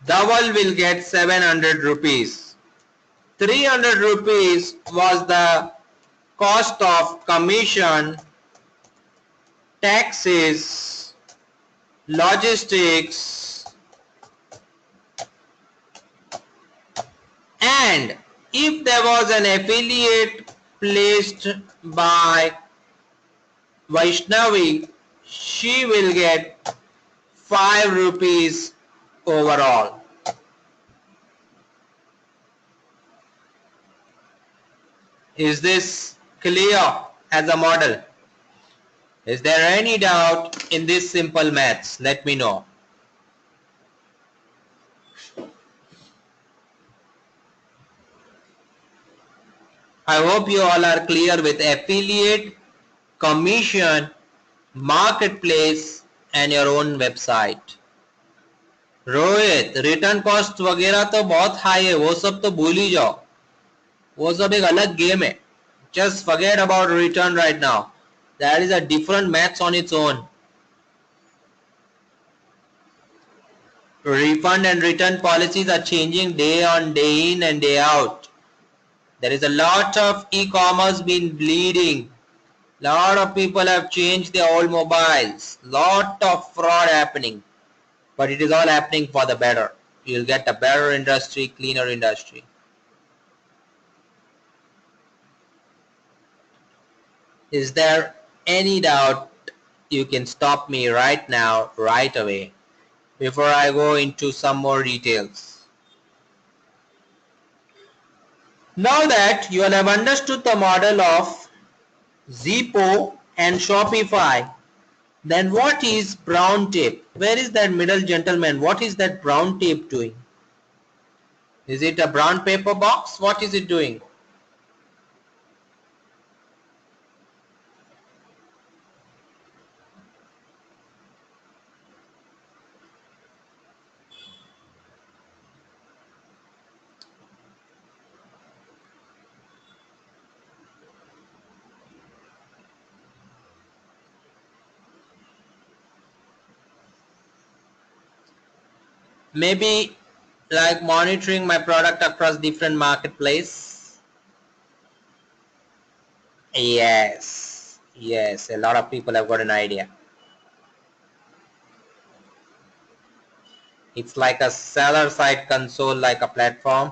Dawal will get 700 rupees. 300 rupees was the cost of commission, taxes, logistics, and if there was an affiliate placed by Vaishnavi, she will get 5 rupees overall. Is this clear as a model? Is there any doubt in this simple maths? Let me know. I hope you all are clear with affiliate, commission, marketplace and your own website. Rohit, return cost वगैरह तो बहुत high है, वो सब तो भूल ही जाओ, वो सब एक अलग गेम है. Just forget about return right now. That is a different maths on its own. Refund and return policies are changing day on day in and day out. There is a lot of e-commerce been bleeding. Lot of people have changed their old mobiles. Lot of fraud happening. But it is all happening for the better. You'll get a better industry, cleaner industry. Is there any doubt? You can stop me right now, right away, before I go into some more details. Now that you all have understood the model of Zippo and Shopify, then what is brown tape? Where is that middle gentleman? What is that brown tape doing? Is it a brown paper box? What is it doing? Maybe like monitoring my product across different marketplace. Yes, yes, a lot of people have got an idea. It's like a seller side console, like a platform.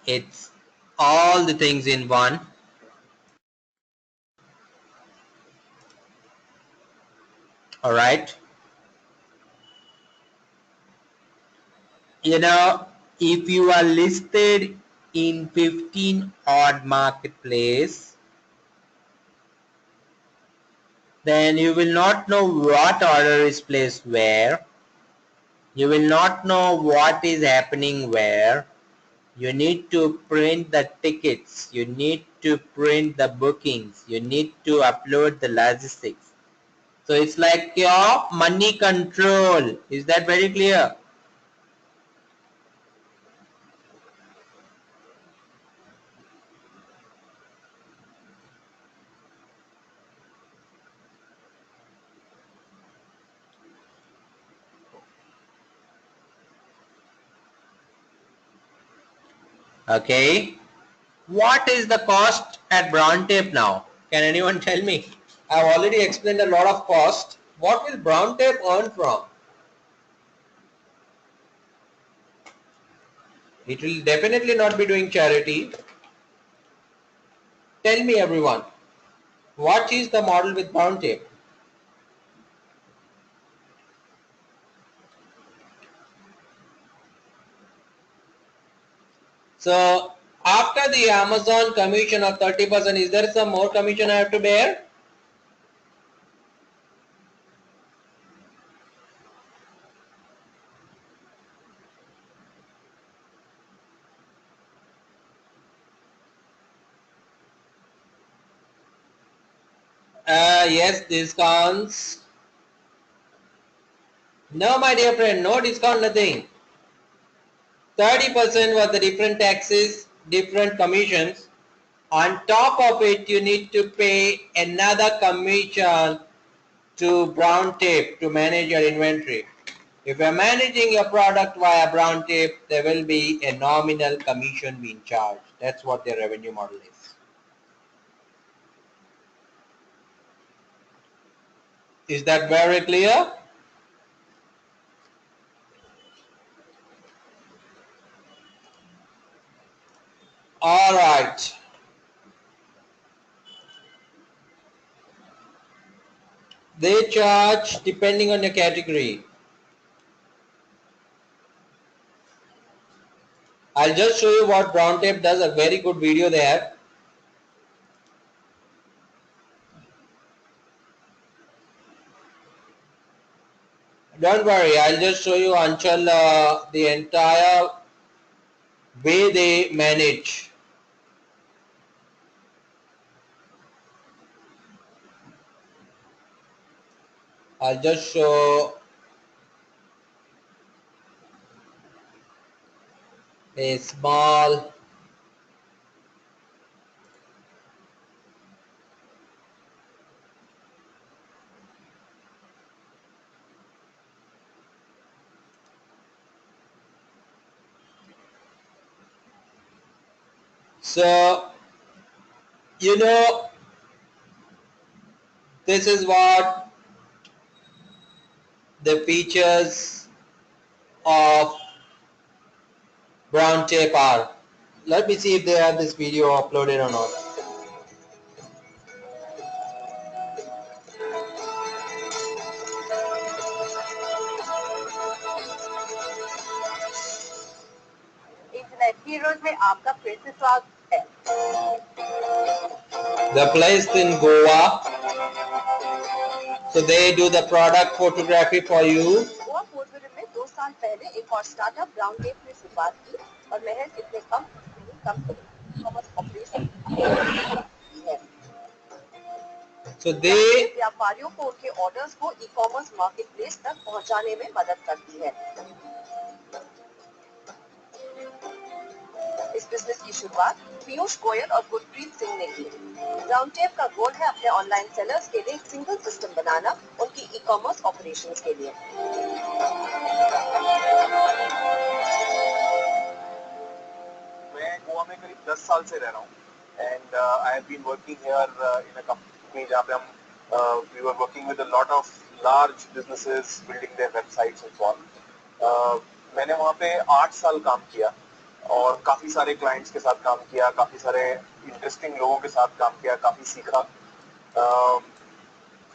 It's all the things in one. All right. If you are listed in 15 odd marketplace, then you will not know what order is placed where. You will not know what is happening where. You need to print the tickets. You need to print the bookings. You need to upload the logistics. So it's like your money control. Is that very clear? Okay. What is the cost at brown tape now? Can anyone tell me? I've already explained a lot of cost. What will brown tape earn from? It will definitely not be doing charity. Tell me everyone, what is the model with brown tape? So after the Amazon commission of 30%, is there some more commission I have to bear? Yes, discounts. No, my dear friend, no discount, nothing. 30% was the different taxes, different commissions. On top of it, you need to pay another commission to brown tape to manage your inventory. If you're managing your product via brown tape, there will be a nominal commission being charged. That's what their revenue model is. Is that very clear? All right. They charge depending on your category. I'll just show you what brown tape does. A very good video there. Don't worry, I'll just show you Anchal the entire way they manage. I'll just show a small so you know this is what the features of brown tape are. Let me see if they have this video uploaded or not. Internet heroes में आपका फिर से स्वागत है। The place in Goa, so they do the product photography for you. Goa portfolio में 2 साल पहले एक और स्टार्टअप ब्राउन टेप ने शुरुआत की और महज इतने कम कॉमर्स ऑपरेशन है। So they व्यापारियों को उनके ऑर्डर्स को ई-कॉमर्स मार्केटप्लेस तक पहुंचाने में मदद करती है। इस बिजनेस की शुरुआत पीयूष गोयल और गुरप्रीत सिंह ने की। ब्राउन टेप का गोल है अपने ऑनलाइन सेलर्स के लिए एक सिंगल सिस्टम बनाना उनकी ई-कॉमर्स ऑपरेशंस के लिए। मैं गोवा में करीब 10 साल से रह रहा हूँ and I have been working here in a company जहाँ पे हम we were working with a lot of large businesses building their websites and so on. मैंने वहाँ पे 8 साल काम किया और काफ़ी सारे क्लाइंट्स के साथ काम किया, काफ़ी सारे इंटरेस्टिंग लोगों के साथ काम किया, काफ़ी सीखा।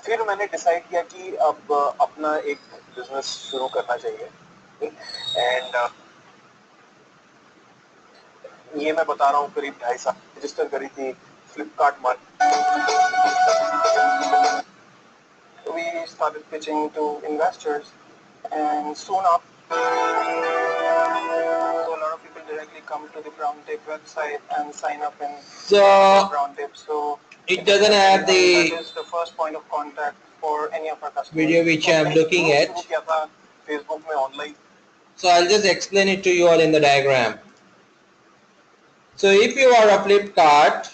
फिर मैंने डिसाइड किया कि अब अपना एक बिजनेस शुरू करना चाहिए एंड ये मैं बता रहा हूँ करीब 2.5 साल रजिस्टर करी थी Flipkart market. We started pitching to investors and soon after so a lot of people directly come to the Brown Tape website and sign up in Brown Tape. So it doesn't have that the is the first point of contact for any of our customers. video which I am looking at. Facebook में online. So I'll just explain it to you all in the diagram. So if you are a Flipkart,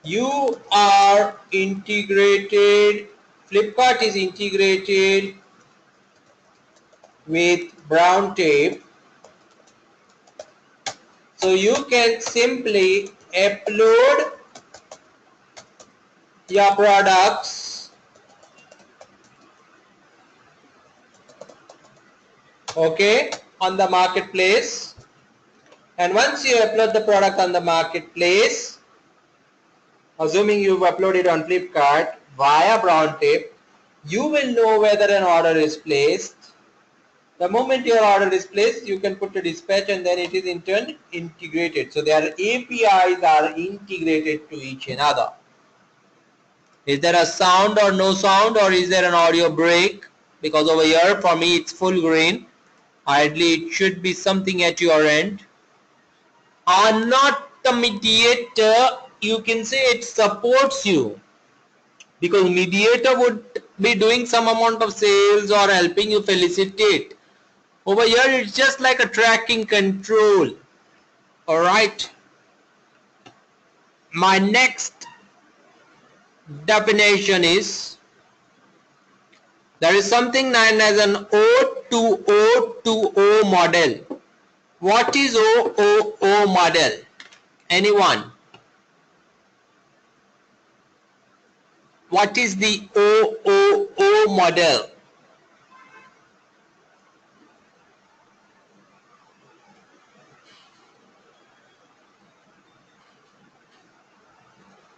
you are integrated, Flipkart is integrated with brown tape So you can simply upload your products, okay, on the marketplace. And once you upload the product on the marketplace, assuming you've uploaded on Flipkart via Browntip, you will know whether an order is placed. The moment your order is placed, you can put a dispatch and then it is in turn integrated. So their APIs are integrated to each another. Is there a sound or no sound, or is there an audio break? Because over here for me it's full green. Ideally it should be something at your end. Are not the mediator, you can say it supports you, because mediator would be doing some amount of sales or helping you felicitate. Over here it's just like a tracking control. Alright. My next definition is, there is something known as an O2O2O model. What is OOO model? Anyone? What is the OOO model?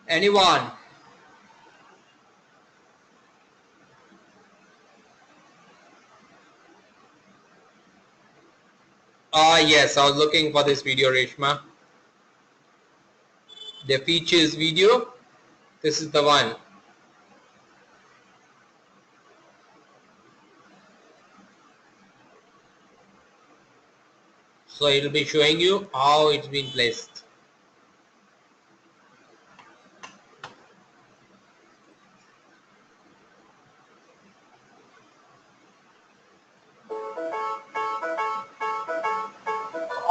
Anyone? Yes, I was looking for this video, Reshma. The features video. This is the one. So it will be showing you how it's been placed.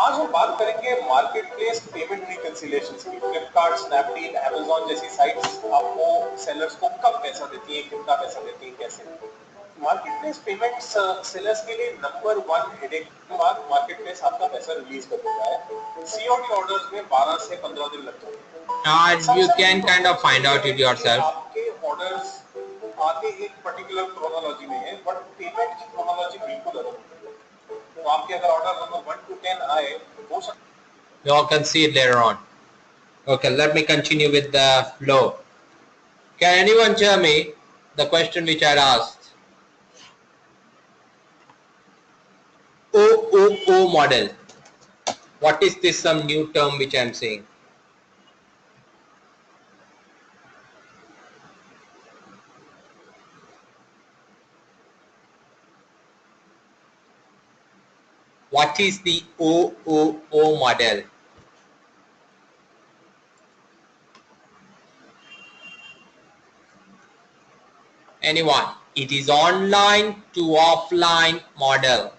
आज हम बात करेंगे market place payment reconciliation की। Flipkart, Snapdeal, Amazon जैसी sites आपको sellers को कब पैसा देती हैं, कितना पैसा देती हैं, कैसे। मार्केट प्लेस पेमेंट्स सेलर्स के लिए नंबर 1 हेडेक के बाद मार्केट प्लेस आपका पैसा रिलीज कर देता है। सीओडी ऑर्डर्स में 12 से 15 दिन लगते हैं। You can kind of find out it yourself. आपके ऑर्डर्स आते एक पर्टिकुलर क्रोनोलॉजी में है, बट पेमेंट की क्रोनोलॉजी बिल्कुल अलग है। तो आपके अगर ऑर्डर नंबर 1 to 10 आए, हो सकता You all can see it later on. Okay, let me continue with the flow. Can anyone tell me the question which I asked? OOO model. What is this some new term which I am saying? What is the OOO model? Anyone? It is online to offline model.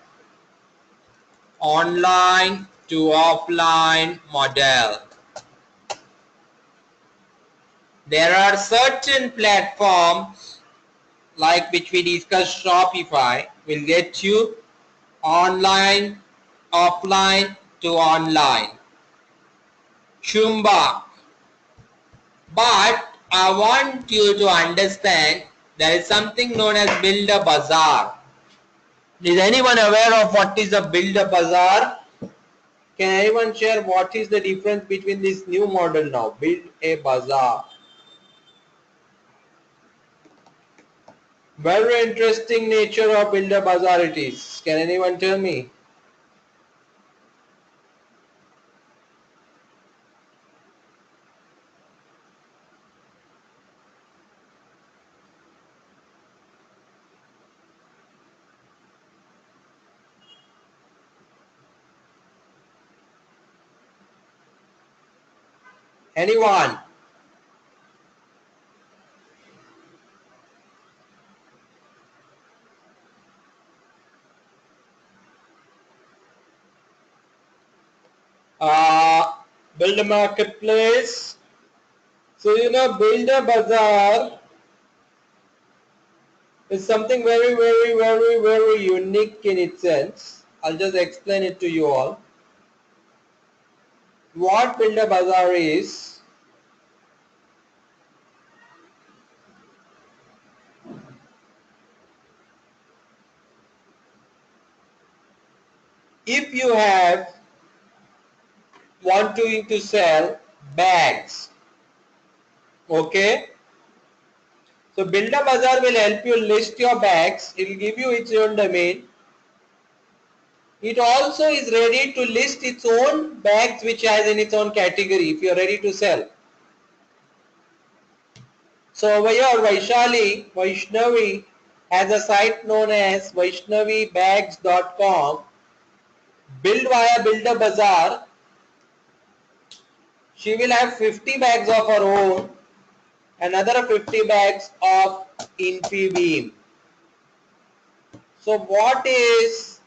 Online to offline model. There are certain platforms like which we discussed. Shopify will get you online, offline to online. Shumba. But I want you to understand there is something known as Build a Bazaar. Is anyone aware of what is a Build a Bazaar? Can anyone share what is the difference between this new model now? Build a Bazaar. Very interesting nature of Build a Bazaar it is. Can anyone tell me? Anyone? Build a marketplace. So Build a Bazaar is something very, very, very, very unique in its sense. I'll just explain it to you all. what Builder Bazaar is, if you have wanting to sell bags, okay, so Builder Bazaar will help you list your bags. It will give you its own domain. It also is ready to list its own bags which has in its own category if you are ready to sell. So over here Vaishnavi has a site known as vaishnavibags.com, built via Builder Bazaar. She will have 50 bags of her own, another 50 bags of Infibeam. So what is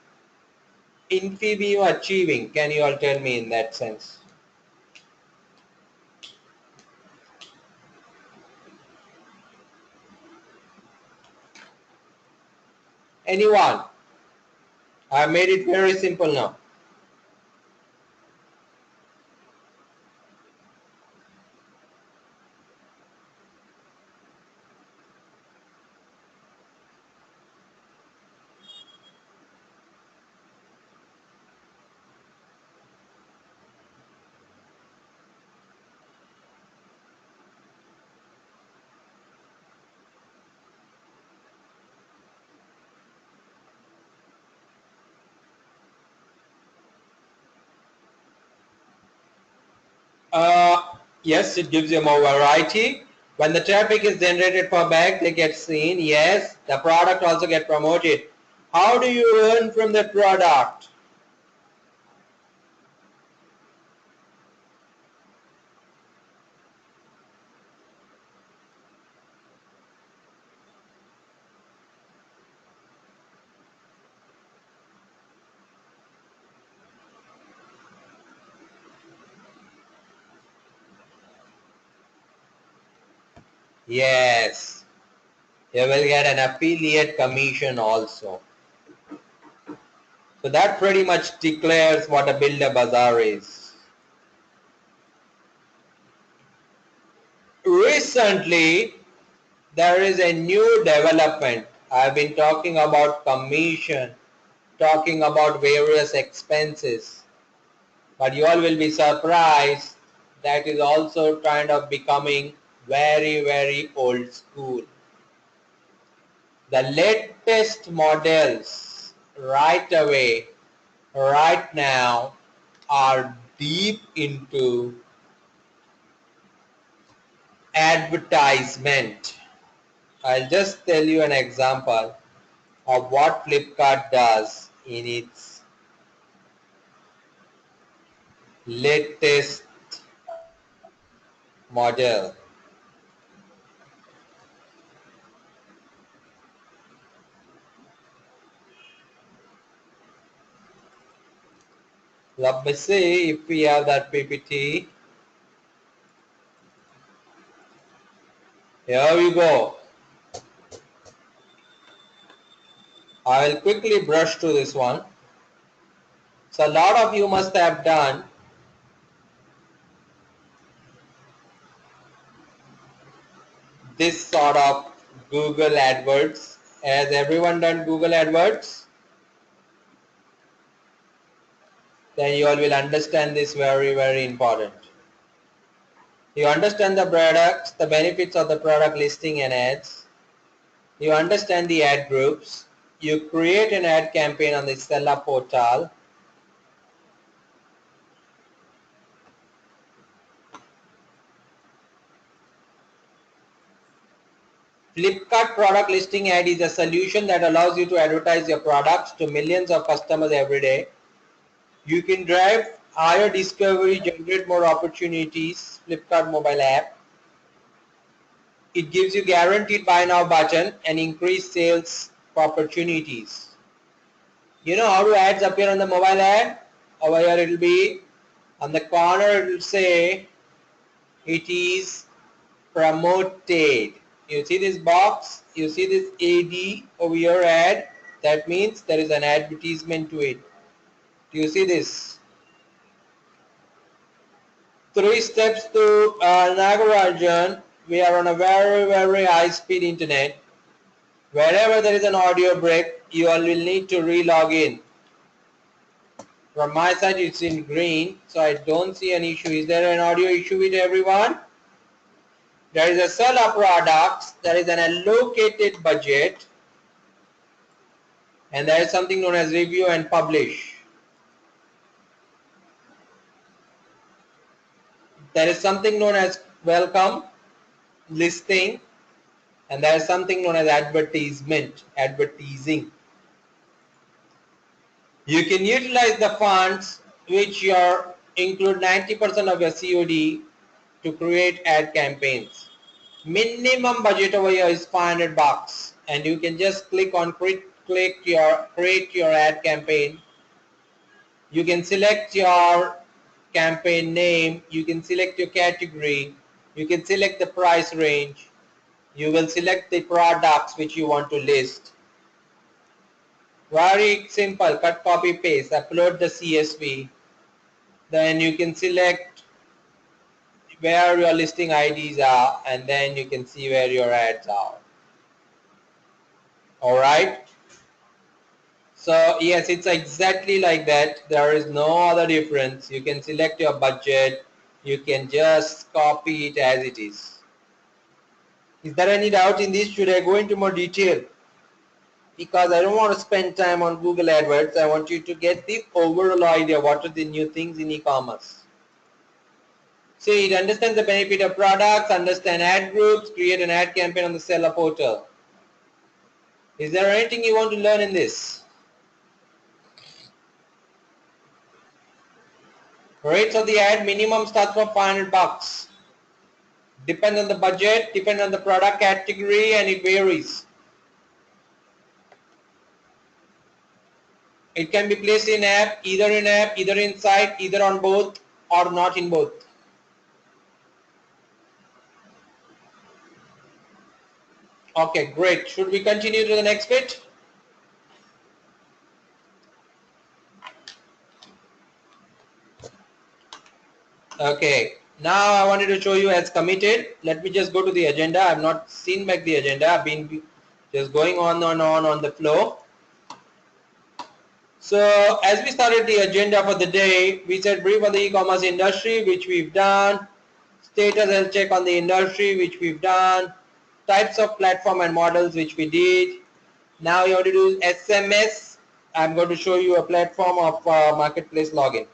Infibeam achieving? Can you all tell me in that sense? Anyone? I made it very simple now. Yes, it gives you more variety. When the traffic is generated per bag, they get seen. Yes, the product also get promoted. How do you earn from the product? Yes, you will get an affiliate commission also. So that pretty much declares what a Builder Bazaar is. Recently, there is a new development. I've been talking about commission, talking about various expenses, but you all will be surprised that is also kind of becoming very old school. The latest models right away, right now, are deep into advertisement. I'll just tell you an example of what Flipkart does in its latest model. Let me see if we have that PPT. Here we go. I will quickly brush through this one. So a lot of you must have done this sort of Google AdWords. Has everyone done Google AdWords? Then you all will understand this very important. You understand the products, the benefits of the product listing and ads. You understand the ad groups. You create an ad campaign on the Stella portal. Flipkart product listing ad is a solution that allows you to advertise your products to millions of customers every day. You can drive higher discovery, generate more opportunities. Flipkart mobile app. It gives you guaranteed buy now button and increased sales opportunities. You know how do ads appear on the mobile ad? Over here it will be on the corner, it will say it is promoted. You see this box, you see this AD over your ad, that means there is an advertisement to it. Do you see this? 3 steps to Nagarajan. We are on a very high speed internet. Wherever there is an audio break, you all will need to re-log in. From my side it's in green, so I don't see an issue. Is there an audio issue with everyone? There is a sell of products, there is an allocated budget, and there is something known as review and publish. There is something known as welcome, listing, and there is something known as advertisement, advertising. You can utilize the funds which include 90% of your COD to create ad campaigns. Minimum budget over here is 500 bucks, and you can just click on create your ad campaign. You can select your campaign name, you can select your category, you can select the price range, you will select the products which you want to list. Very simple, cut, copy, paste, upload the CSV, then you can select where your listing IDs are, and then you can see where your ads are. Alright, so yes, it's exactly like that. There is no other difference. You can select your budget, you can just copy it as it is. Is there any doubt in this? Should I go into more detail? Because I don't want to spend time on Google AdWords. I want you to get the overall idea what are the new things in e-commerce. See, it understands the benefit of products, understand ad groups, create an ad campaign on the seller portal. Is there anything you want to learn in this? Rates of the ad minimum starts from 500 bucks. Depends on the budget, depends on the product category, and it varies. It can be placed in app, either in site, either on both, or not in both. Okay, great. Should we continue to the next bit? Okay, now I wanted to show you as committed. Let me just go to the agenda. I've not seen back the agenda. I've been just going on the flow. So as we started the agenda for the day, we said brief on the e-commerce industry, which we've done. Status health check on the industry, which we've done. Types of platform and models, which we did. Now you want to do SMS. I'm going to show you a platform of marketplace login.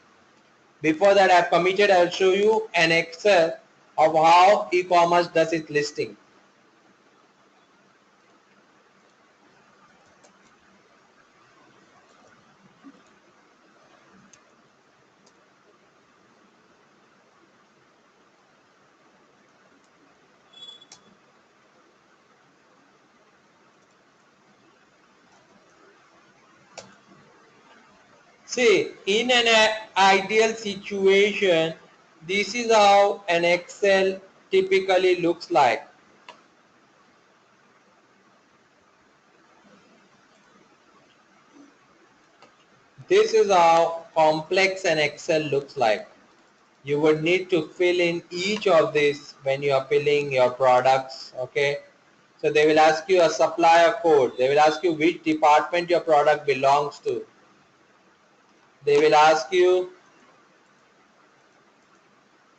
Before that, I've committed. I'll show you an Excel of how e-commerce does its listing. See, in an ideal situation, this is how an Excel typically looks like. This is how complex an Excel looks like. You would need to fill in each of these when you are filling your products, okay? So they will ask you a supplier code. They will ask you which department your product belongs to. They will ask you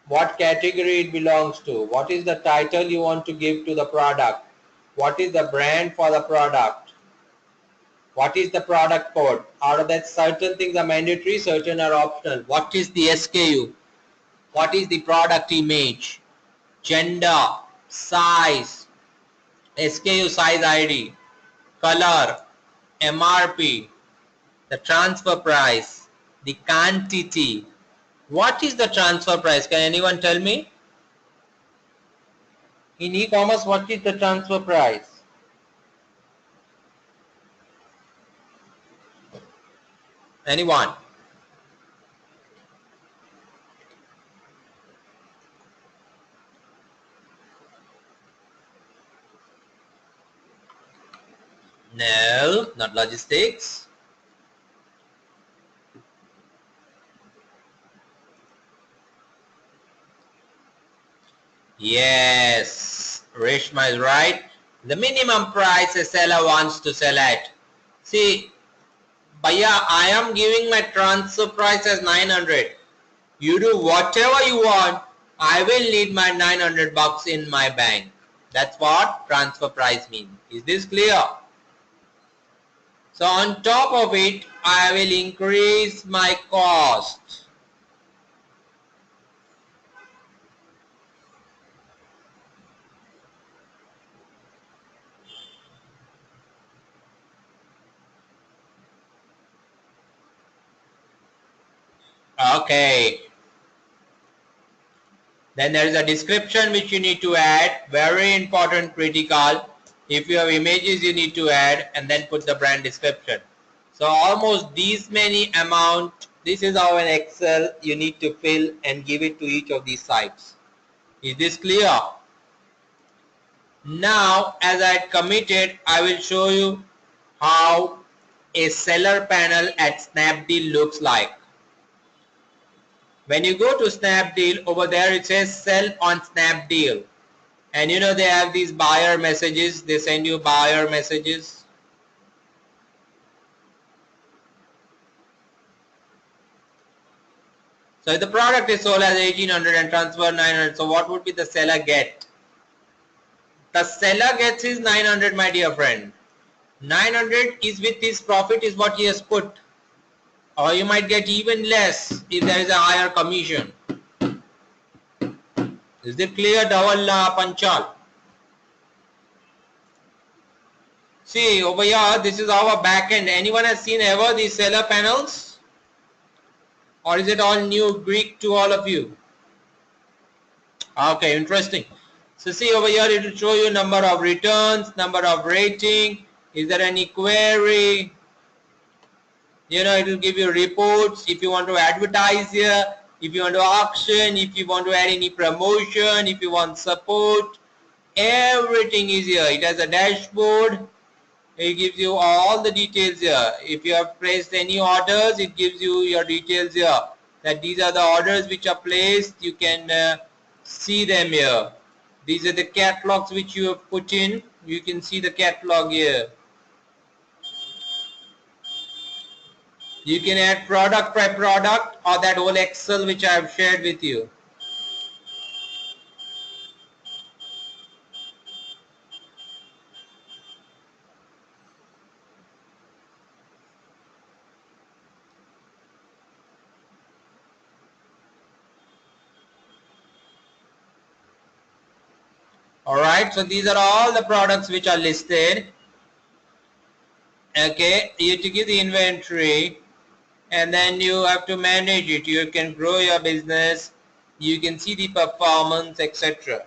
what category it belongs to, what is the title you want to give to the product, what is the brand for the product, what is the product code. Out of that, certain things are mandatory, certain are optional. What is the SKU, what is the product image, gender, size, SKU size ID, color, MRP, the transfer price, the quantity. What is the transfer price? Can anyone tell me? In e-commerce, what is the transfer price? Anyone? No, not logistics. Yes, Reshma is right. The minimum price a seller wants to sell at. See, Bhaiya, I am giving my transfer price as 900. You do whatever you want. I will need my 900 bucks in my bank. That's what transfer price means. Is this clear? So on top of it, I will increase my cost. Okay. Then there is a description which you need to add. Very important, critical. If you have images, you need to add and then put the brand description. So almost these many amount. This is how an Excel you need to fill and give it to each of these sites. Is this clear? Now, as I had committed, I will show you how a seller panel at Snapdeal looks like. When you go to Snapdeal, over there it says sell on Snapdeal. And you know they have these buyer messages. They send you buyer messages. So if the product is sold as 1800 and transfer 900, so what would be the seller get? The seller gets his 900, my dear friend. 900 is with his profit is what he has put. Or you might get even less if there is a higher commission. Is it clear, Dawalla Panchal? See over here, this is our back end. Anyone has seen ever these seller panels? Or is it all new Greek to all of you? Okay, interesting. So see over here, it will show you number of returns, number of rating. Is there any query? You know, it will give you reports if you want to advertise here, if you want to auction, if you want to add any promotion, if you want support. Everything is here. It has a dashboard. It gives you all the details here. If you have placed any orders, it gives you your details here. That these are the orders which are placed. You can see them here. These are the catalogs which you have put in. You can see the catalog here. You can add product by product or that whole Excel which I have shared with you. Alright, so these are all the products which are listed. Okay, you have to give the inventory and then you have to manage it. You can grow your business, you can see the performance, etc.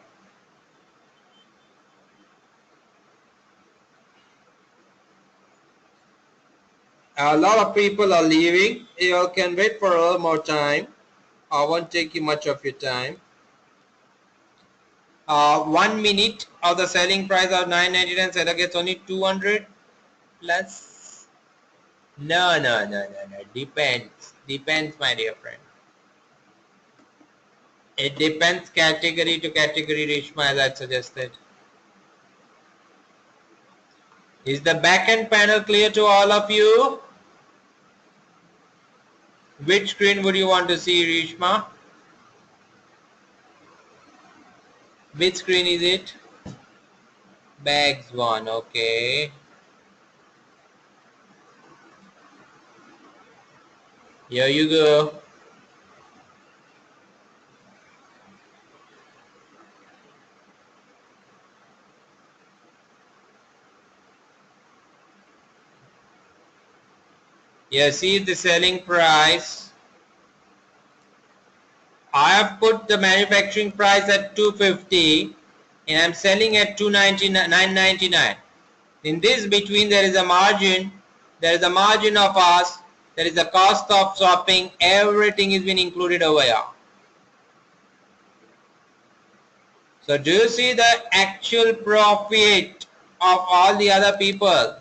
A lot of people are leaving. You can wait for a little more time. I won't take you much of your time. 1 minute of the selling price of 999, seller gets only 200 plus. No. Depends, my dear friend. It depends category to category, Rishma, as I suggested. Is the backend panel clear to all of you? Which screen would you want to see, Rishma? Which screen is it? Bags one, okay. Here you go. Here, see the selling price. I have put the manufacturing price at 250 and I'm selling at 999. In this between there is a margin. There is a margin of us. There is a cost of shopping. Everything is been included over here. So do you see the actual profit of all the other people?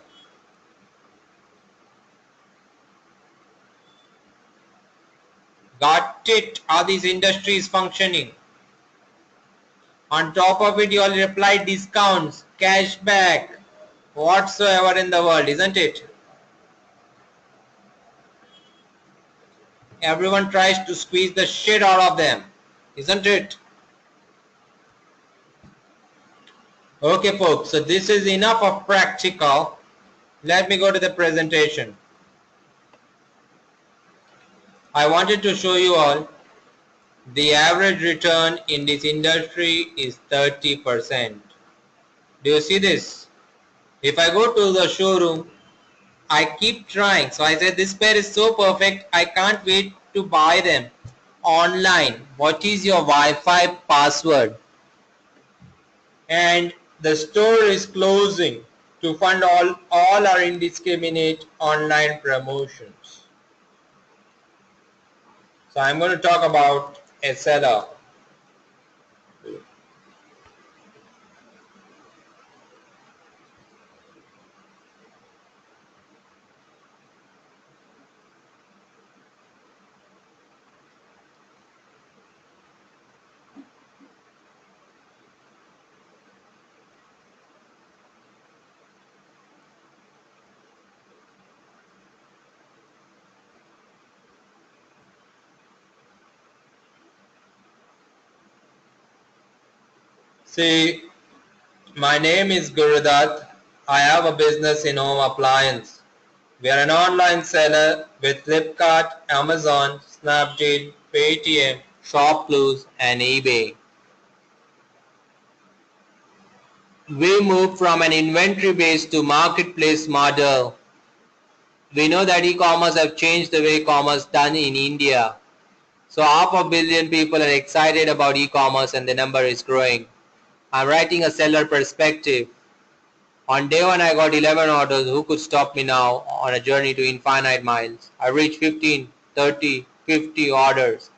Got it? Are these industries functioning? On top of it, you all apply discounts, cashback, whatsoever in the world, isn't it? Everyone tries to squeeze the shit out of them, isn't it? Okay folks, so this is enough of practical. Let me go to the presentation. I wanted to show you all the average return in this industry is 30%. Do you see this? If I go to the showroom, I keep trying. So I said this pair is so perfect, I can't wait to buy them online. What is your Wi-Fi password? And the store is closing to fund all our indiscriminate online promotions. So I'm going to talk about a seller. See, my name is Gurudat. I have a business in home appliance. We are an online seller with Flipkart, Amazon, Snapdeal, Paytm, ShopClose and eBay. We moved from an inventory based to marketplace model. We know that e-commerce have changed the way commerce done in India. So 500 million people are excited about e-commerce and the number is growing. I'm writing a seller perspective. On day one I got 11 orders. Who could stop me now on a journey to infinite miles? I reached 15, 30, 50 orders.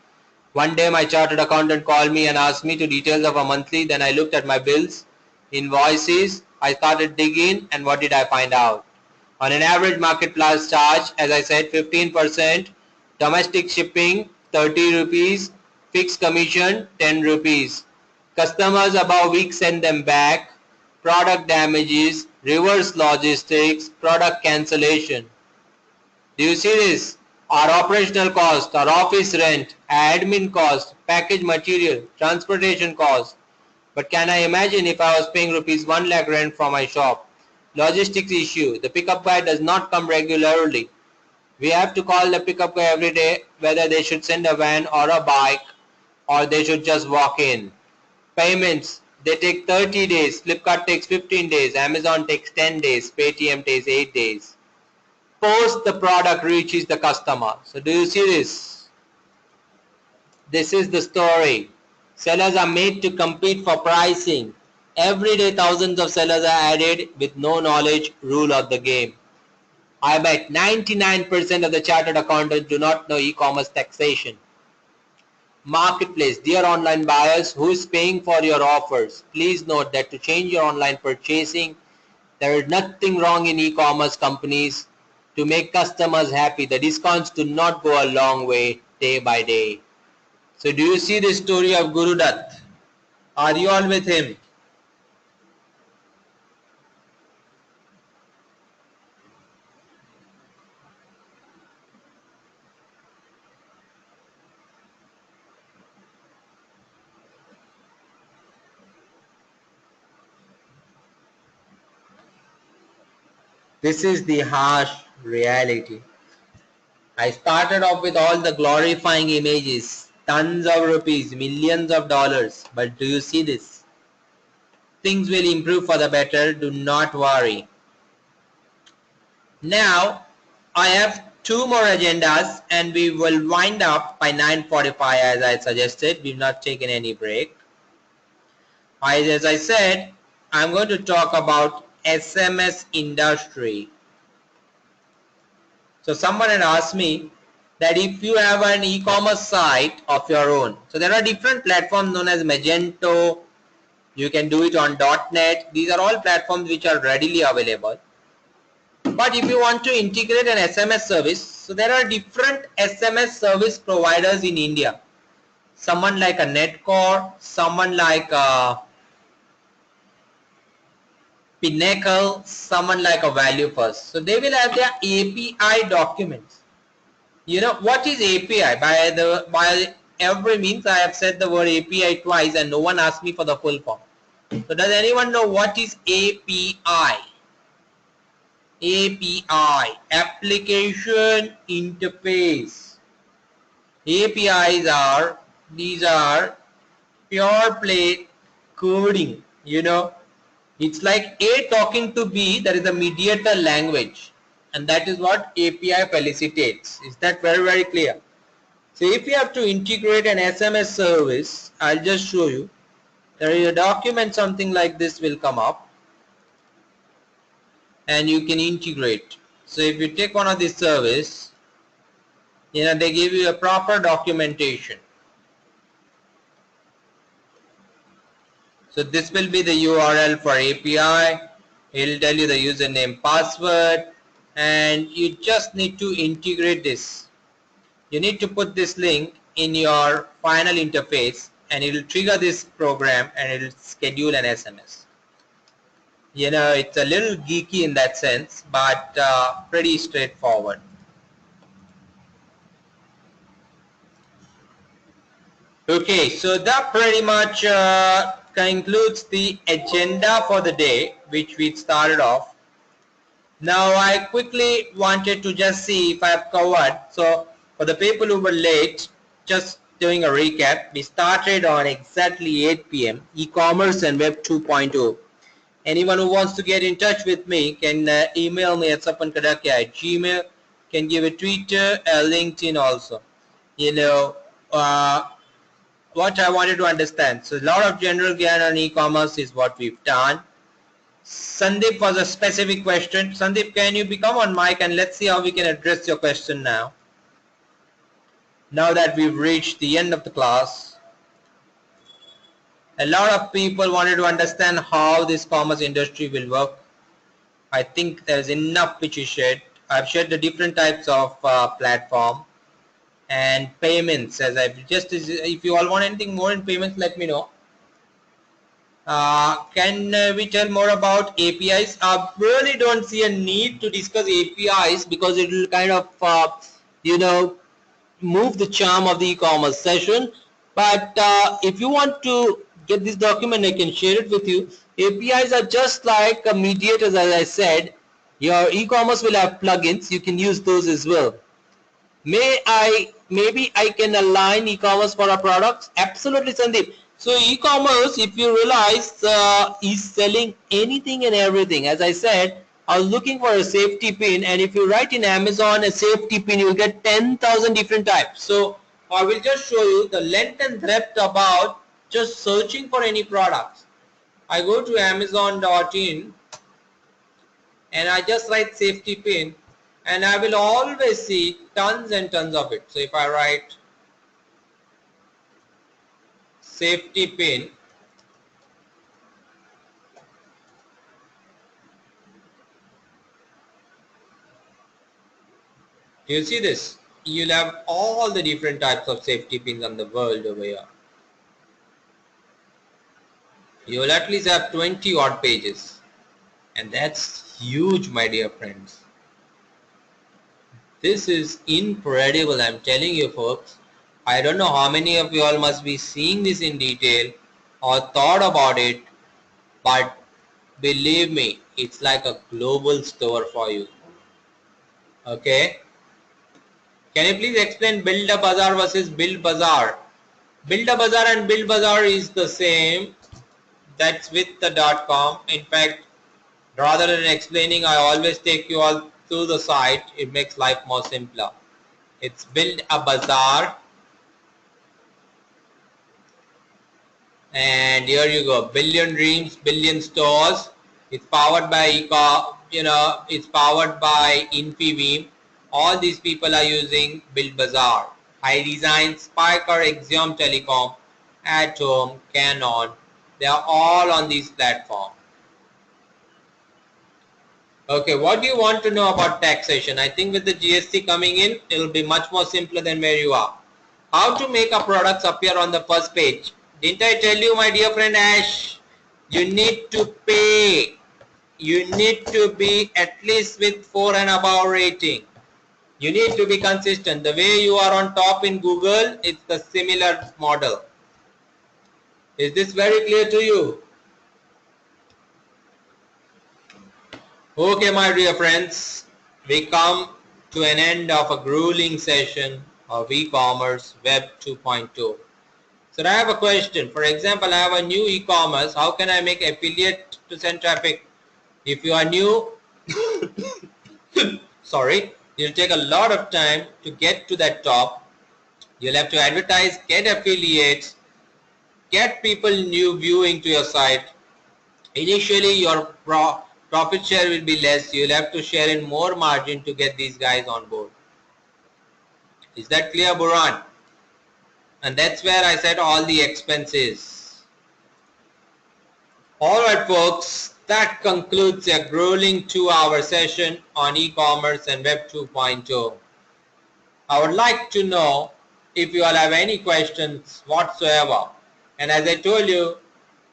One day my chartered accountant called me and asked me to details of a monthly. Then I looked at my bills, invoices. I started digging and what did I find out? On an average marketplace charge, as I said, 15%, domestic shipping 30 rupees, fixed commission 10 rupees. Customers above week send them back, product damages, reverse logistics, product cancellation. Do you see this? Our operational cost, our office rent, admin cost, package material, transportation cost. But can I imagine if I was paying rupees 1 lakh rent for my shop? Logistics issue. The pickup guy does not come regularly. We have to call the pickup guy every day whether they should send a van or a bike or they should just walk in. Payments. They take 30 days. Flipkart takes 15 days. Amazon takes 10 days. Paytm takes 8 days. Post the product reaches the customer. So do you see this? This is the story. Sellers are made to compete for pricing. Every day thousands of sellers are added with no knowledge rule of the game. I bet 99% of the chartered accountants do not know e-commerce taxation. Marketplace. Dear online buyers, who is paying for your offers? Please note that to change your online purchasing, there is nothing wrong in e-commerce companies to make customers happy. The discounts do not go a long way day by day. So do you see the story of Guru Dutt? Are you all with him? This is the harsh reality. I started off with all the glorifying images, tons of rupees, millions of dollars. But do you see this? Things will improve for the better, do not worry. Now, I have two more agendas and we will wind up by 9:45 as I suggested. We've not taken any break. As I said, I'm going to talk about SMS industry. So someone had asked me that if you have an e-commerce site of your own, so there are different platforms known as Magento, you can do it on .NET, these are all platforms which are readily available. But if you want to integrate an SMS service, so there are different SMS service providers in India. someone like a Netcore, someone like a Pinnacle, someone like a ValueFirst. So they will have their API documents. You know what is API? By every means I have said the word API twice and no one asked me for the full form. So does anyone know what is API? API, application interface. APIs are, these are pure play coding, you know. It's like A talking to B, that is the mediator language, and that is what API felicitates. Is that very, very clear? So if you have to integrate an SMS service, I'll just show you. There is a document, something like this will come up and you can integrate. So if you take one of these service, you know, they give you a proper documentation. So this will be the URL for API. It'll tell you the username, password, and you just need to integrate this. You need to put this link in your final interface and it will trigger this program and it will schedule an SMS. You know, it's a little geeky in that sense, but pretty straightforward. Okay, so that pretty much concludes the agenda for the day, which we started off. Now I quickly wanted to just see if I've covered. So for the people who were late, just doing a recap, we started on exactly 8 p.m. e-commerce and web 2.0. Anyone who wants to get in touch with me can email me at sapankadakia@gmail, can give a Twitter, LinkedIn also. You know, what I wanted to understand. So a lot of general gyan on e-commerce is what we've done. Sandeep was a specific question. Sandeep, can you become on mic and let's see how we can address your question now. Now that we've reached the end of the class. A lot of people wanted to understand how this commerce industry will work. I think there's enough which is shared. I've shared the different types of platform and payments. As I've just, if you all want anything more in payments, let me know. Can we tell more about APIs? I really don't see a need to discuss APIs because it will kind of, you know, move the charm of the e-commerce session. But if you want to get this document, I can share it with you. APIs are just like mediators, as I said. Your e-commerce will have plugins. You can use those as well. Maybe I can align e-commerce for our products? Absolutely, Sandeep. So e-commerce, if you realize, is selling anything and everything. As I said, I was looking for a safety pin, and if you write in Amazon a safety pin, you will get 10,000 different types. So I will just show you the length and breadth about just searching for any products. I go to Amazon.in and I just write safety pin, and I will always see tons and tons of it. So if I write safety pin, you see this, you'll have all the different types of safety pins on the world over here. You will at least have 20 odd pages, and that's huge, my dear friends. This is incredible, I'm telling you folks. I don't know how many of you all must be seeing this in detail or thought about it, but believe me, it's like a global store for you. Okay? Can you please explain Build a Bazaar versus Build Bazaar? Build a Bazaar and Build Bazaar is the same. That's with the .com. In fact, rather than explaining, I always take you all through the site. It makes life more simpler. It's Build a Bazaar. And here you go. Billion Dreams, Billion Stores. It's powered by it's powered by Infibeam. All these people are using Build Bazaar. iDesign, Spyker, Axiom Telecom, Atom, Canon. They are all on these platforms. Okay, what do you want to know about taxation? I think with the GST coming in, it will be much more simpler than where you are. How to make a products appear on the first page. Didn't I tell you, my dear friend Ash? You need to pay. You need to be at least with 4 and above rating. You need to be consistent. The way you are on top in Google, it's the similar model. Is this very clear to you? Okay, my dear friends, we come to an end of a grueling session of e-commerce web 2.2. So I have a question. For example, I have a new e-commerce. How can I make affiliate to send traffic? If you are new, sorry, it'll take a lot of time to get to that top. You'll have to advertise, get affiliates, get people new viewing to your site. Initially, your profit share will be less. You'll have to share in more margin to get these guys on board. Is that clear, Buran? And that's where I said all the expenses. Alright folks, that concludes a grueling 2-hour session on e-commerce and Web 2.0. I would like to know if you all have any questions whatsoever. And as I told you,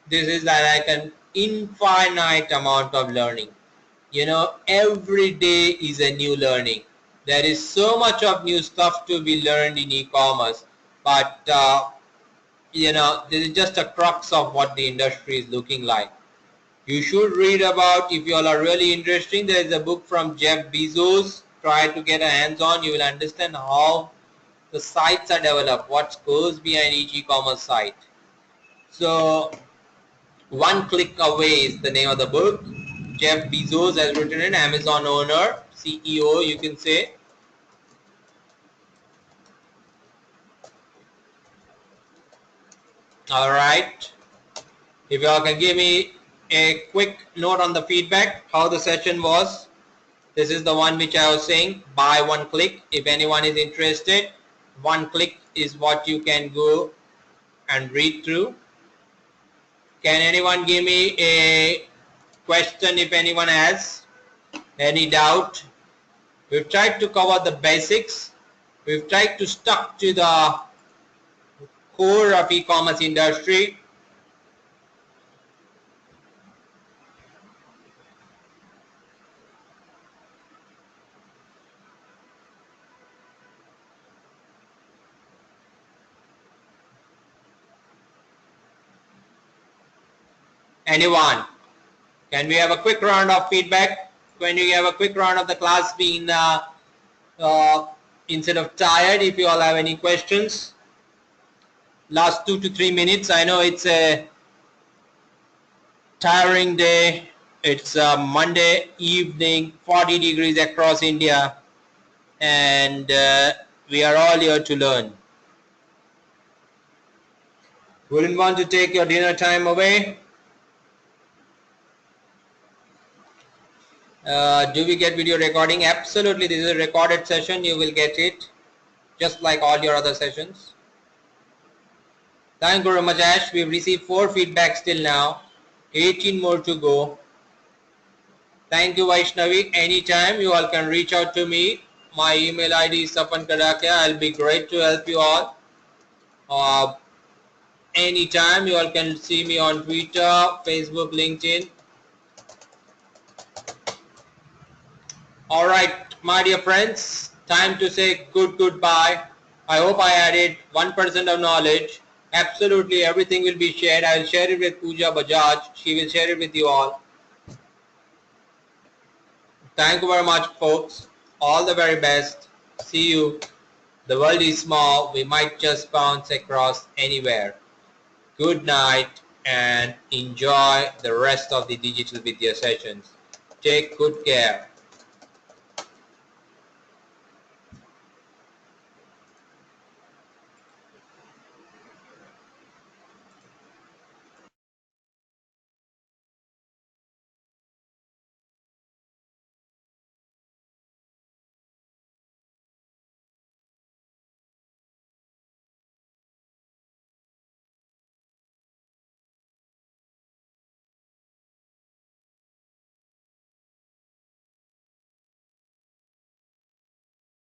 this is like an infinite amount of learning. You know, every day is a new learning. There is so much of new stuff to be learned in e-commerce, but you know, this is just a crux of what the industry is looking like. You should read about, if you all are really interested, there is a book from Jeff Bezos. Try to get a hands on. You will understand how the sites are developed, what goes behind each e-commerce site. So, One Click Away is the name of the book. Jeff Bezos has written it, Amazon owner, CEO, you can say. All right. If you all can give me a quick note on the feedback, how the session was. This is the one which I was saying, buy one click. If anyone is interested, one click is what you can go and read through. Can anyone give me a question if anyone has any doubt? We've tried to cover the basics. We've tried to stuck to the core of e-commerce industry. Anyone? Can we have a quick round of feedback? When you have a quick round of the class being instead of tired, if you all have any questions. Last 2 to 3 minutes. I know it's a tiring day. It's a Monday evening, 40 degrees across India, and we are all here to learn. Wouldn't want to take your dinner time away? Do we get video recording? Absolutely, this is a recorded session. You will get it just like all your other sessions. Thank you very much, Ash. We've received 4 feedbacks till now, 18 more to go. Thank you, Vaishnavi. Anytime you all can reach out to me. My email ID is Sapan Kadakia. I'll be great to help you all. Anytime you all can see me on Twitter, Facebook, LinkedIn. All right, my dear friends, time to say goodbye. I hope I added 1% of knowledge. Absolutely everything will be shared. I will share it with Pooja Bajaj. She will share it with you all. Thank you very much, folks. All the very best. See you. The world is small. We might just bounce across anywhere. Good night and enjoy the rest of the Digital Vidya sessions. Take good care.